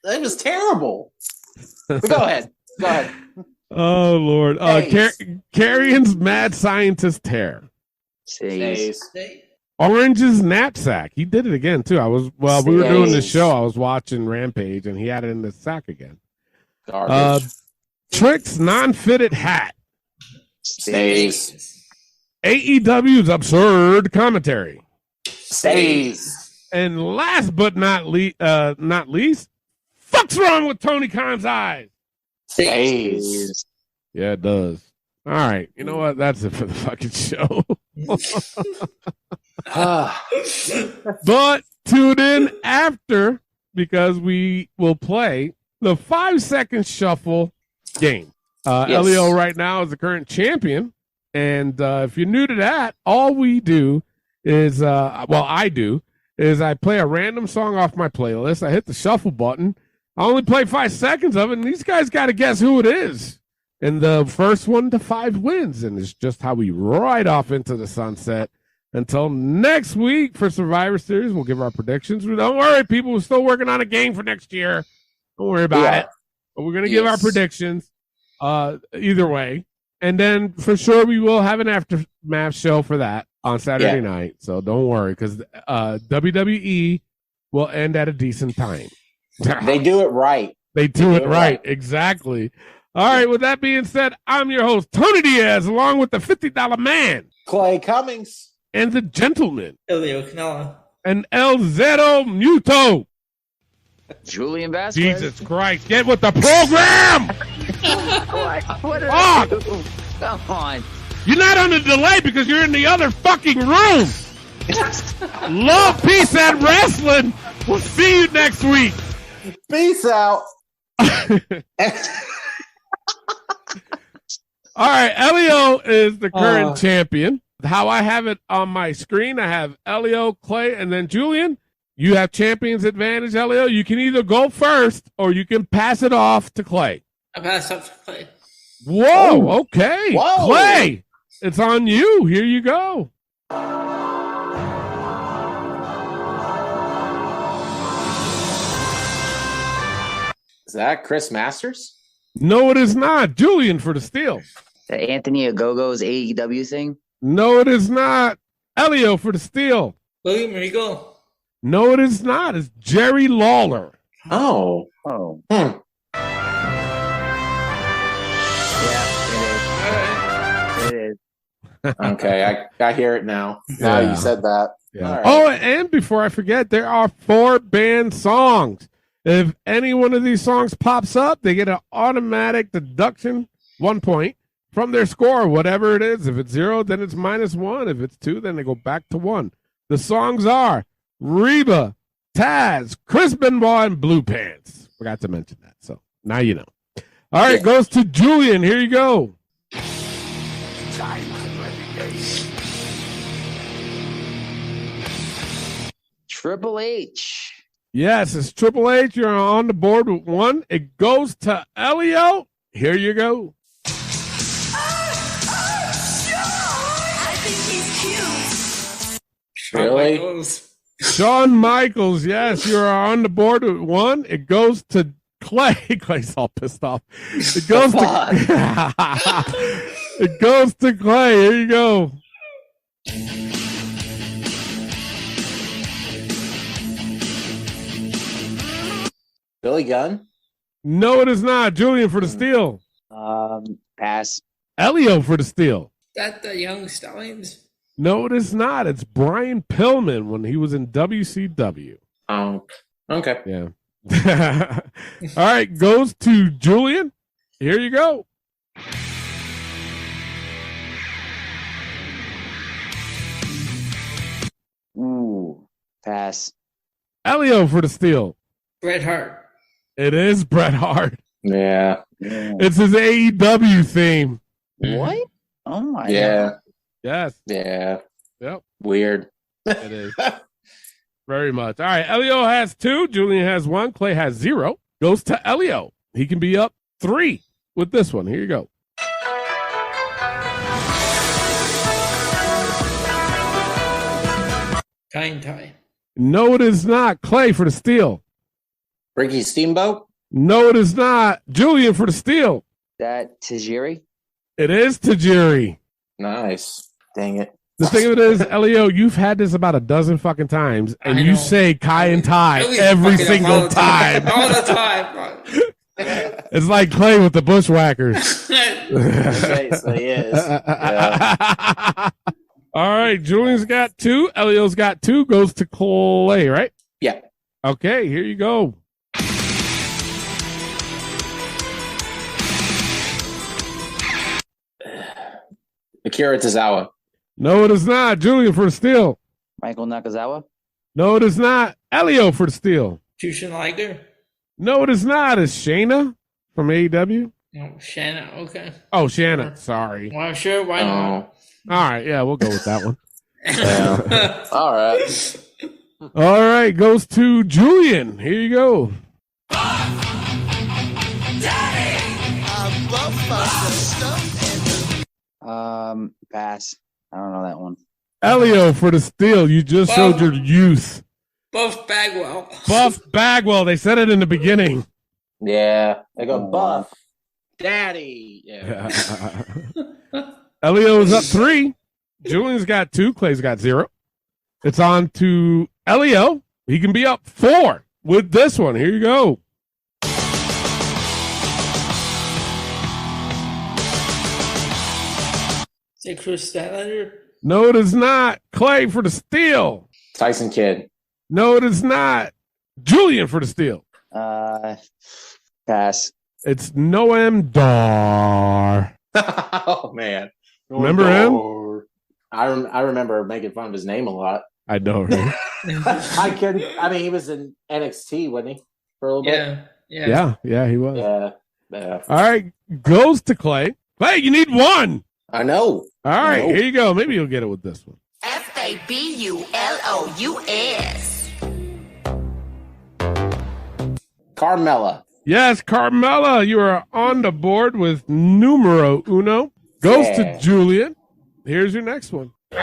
It was terrible. But go ahead. Oh Lord. Carrion's mad scientist hair. Stays. Orange's knapsack. He did it again too. We were doing the show. I was watching Rampage, and he had it in the sack again. Garbage. Trick's non-fitted hat. Stays. AEW's absurd commentary. Stays. And last but not least, fuck's wrong with Tony Khan's eyes? Stays. Yeah, it does. All right. You know what? That's it for the fucking show. But tune in after because we will play the 5-second shuffle game. Elio right now is the current champion. And if you're new to that, all we do is, I play a random song off my playlist. I hit the shuffle button. I only play 5 seconds of it, and these guys got to guess who it is. And the first 1 to 5 wins. And it's just how we ride off into the sunset. Until next week for Survivor Series, we'll give our predictions. Don't worry, people. We're still working on a game for next year. Don't worry about it. But we're going to give our predictions either way. And then for sure we will have an aftermath show for that on Saturday night. So don't worry, because WWE will end at a decent time. They do it right. They do it right. Exactly. All right. With that being said, I'm your host, Tony Diaz, along with the $50 man, Clay Cummings, and the gentleman, Elio Canella, and El Zero Muto, Julian Vasquez. Jesus Christ, get with the program! What Come on. You're not on a delay because you're in the other fucking room. Love, peace, and wrestling. We'll see you next week. Peace out. All right, Elio is the current champion. How I have it on my screen, I have Elio, Clay, and then Julian. You have champion's advantage, Elio. You can either go first or you can pass it off to Clay. I pass up to Clay. Whoa, okay. Whoa. Clay, it's on you. Here you go. Is that Chris Masters? No, it is not. Julian for the steal. The Anthony Ogogo's AEW thing? No, it is not. Elio for the steal. William Regal. No, it is not. It's Jerry Lawler. Oh. Oh. Hmm. Yeah, it is. Okay, I hear it now. Now you said that. Yeah. All right. Oh, and before I forget, there are 4 banned songs. If any one of these songs pops up, they get an automatic deduction, 1 point, from their score, whatever it is. If it's 0, then it's -1. If it's 2, then they go back to 1. The songs are Reba, Taz, Chris Benoit, and Blue Pants. Forgot to mention that. So now you know. All right, goes to Julian. Here you go. Triple H. Yes, it's Triple H. You're on the board with 1. It goes to Elio. Here you go. I think he's cute. Really? Shawn Michaels, yes, you're on the board with 1. It goes to Clay. Clay's all pissed off. It goes to It goes to Clay. Here you go. Billy Gunn? No, it is not. Julian for the steal. Pass. Elio for the steal. That the Young Stallions? No, it is not. It's Brian Pillman when he was in WCW. Oh, okay. Yeah. All right, goes to Julian. Here you go. Ooh, pass. Elio for the steal. Bret Hart. It is Bret Hart. Yeah. It's his AEW theme. What? Oh my God. Yes. Yeah. Yep. Weird. It is. Very much. All right. Elio has 2. Julian has 1. Clay has 0. Goes to Elio. He can be up 3 with this one. Here you go. Kind tie. No, it is not. Clay for the steal. Ricky Steamboat? No, it is not. Julian for the steal. That Tajiri? It is Tajiri. Nice. Dang it. The thing of it is, Elio, you've had this about a dozen fucking times, and you say Kai and Ty every single time. All the time. It's like Clay with the Bushwhackers. Okay, so he is. Yeah. All right, Julian's got 2. Elio's got 2. Goes to Clay, right? Yeah. Okay, here you go. Akira Tozawa. No, it is not. Julian for the steal. Michael Nakazawa? No, it is not. Elio for the steal. Jushin Liger? No, it is not. It's Shayna from AEW. No, Shanna. Okay. Oh, Shanna. Sorry. Well, sure. Why not? All right. Yeah, we'll go with that one. Yeah. All right. All right. Goes to Julian. Here you go. Pass. I don't know that one. Elio for the steal. You just showed your youth. Buff Bagwell. Buff Bagwell. They said it in the beginning. Yeah. They go Buff. Daddy. Yeah. Elio is up 3. Julian's got 2. Clay's got 0. It's on to Elio. He can be up 4 with this one. Here you go. Is it Chris Statlander? No, it is not. Clay for the steal. Tyson Kidd. No, it is not. Julian for the steal. Pass. It's Noam Dar. Oh, man. Remember him? I remember making fun of his name a lot. I know, right? I mean, he was in NXT, wasn't he? For a little bit? Yeah, he was. Yeah. All right, goes to Clay. Clay, you need 1. I know. All right, here you go. Maybe you'll get it with this one. FABULOUS. Carmella. Yes, Carmella, you are on the board with numero uno. Goes to Julian. Here's your next one. Is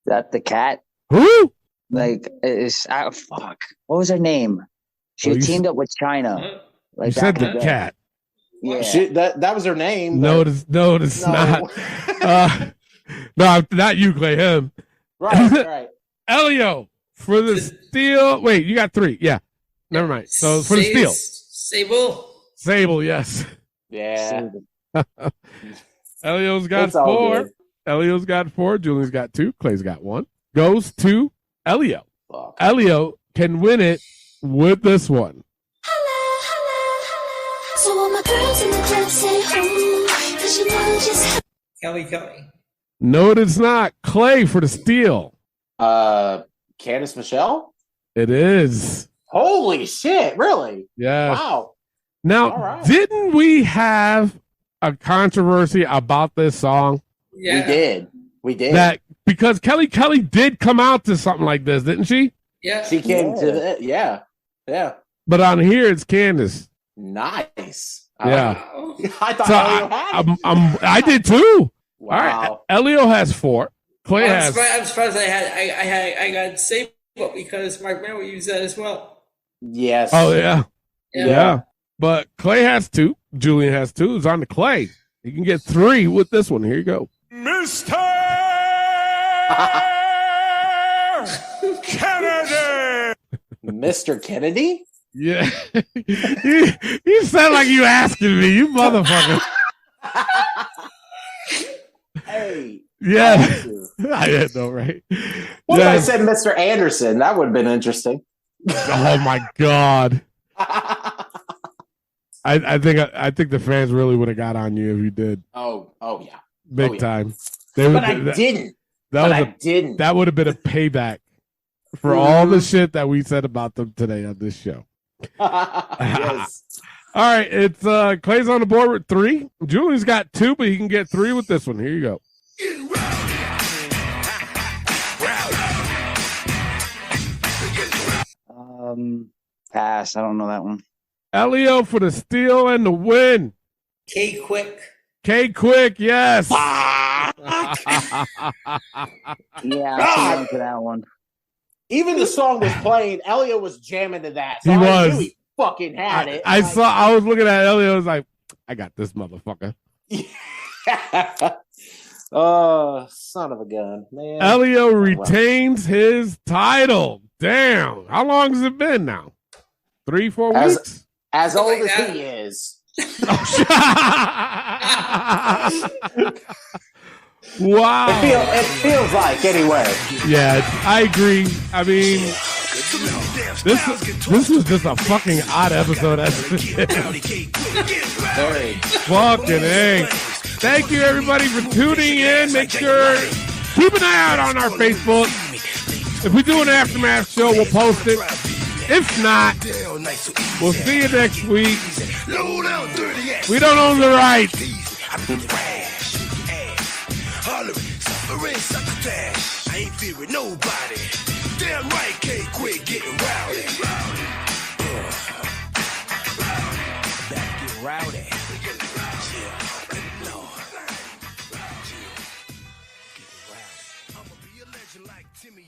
that the cat? Who? Like, fuck. What was her name? She teamed up with China. Like, you said the cat. Yeah. That was her name. No, it's not. No, not you, Clay. Him. Right. Elio for the steal. Wait, you got 3. Yeah. Never mind. So for the steal. Sable, yes. Yeah. Elio's got 4. Elio's got 4. Julian's got 2. Clay's got 1. Goes to Elio. Fuck. Elio can win it with this one. So all my girls in the club say, cause you know just Kelly. No, it's not. Clay for the steal. Candice Michelle? It is. Holy shit, really? Yeah. Wow. Now, didn't we have a controversy about this song? Yeah. We did. That because Kelly did come out to something like this, didn't she? Yeah. She came to it. Yeah. But on here, it's Candice. Nice. Yeah. I thought So Elio had it. I did too. Wow. All right. Elio has 4. Clay has. I'm surprised I got Sable because Mark Miller used that as well. Yes. Oh yeah. But Clay has 2. Julian has 2. It's on to Clay. He can get 3 with this one. Here you go. Mr. Kennedy. Mr. Kennedy? Yeah. you sound like you asking me, you motherfucker. Hey. Yeah. I know, right? What if I said Mr. Anderson? That would have been interesting. Oh my God. I think the fans really would have got on you if you did. Oh yeah. Big time. I didn't. That would have been a payback for all the shit that we said about them today on this show. Yes. All right, it's Clay's on the board with 3. Julian's got 2, but he can get 3 with this one. Here you go. Pass. I don't know that one. Elio for the steal and the win. K-Quick, yes. Yeah, I'm into that one. Even the song was playing. Elio was jamming to that. So He I was. knew he fucking had it. I was looking at Elio. I was like, I got this motherfucker. Oh, son of a gun, man. Elio retains his title. Damn. How long has it been now? 3-4 weeks? As old as he is. Wow. It feels like, anyway. Yeah, I agree. I mean, this was just a fucking odd episode. Fucking A. Thank you, everybody, for tuning in. Make sure, keep an eye out on our Facebook. If we do an Aftermath show, we'll post it. If not, we'll see you next week. We don't own the rights. I ain't fearing nobody. Damn right, K-Quick getting rowdy. Back get rowdy. I'ma be a legend like Timmy.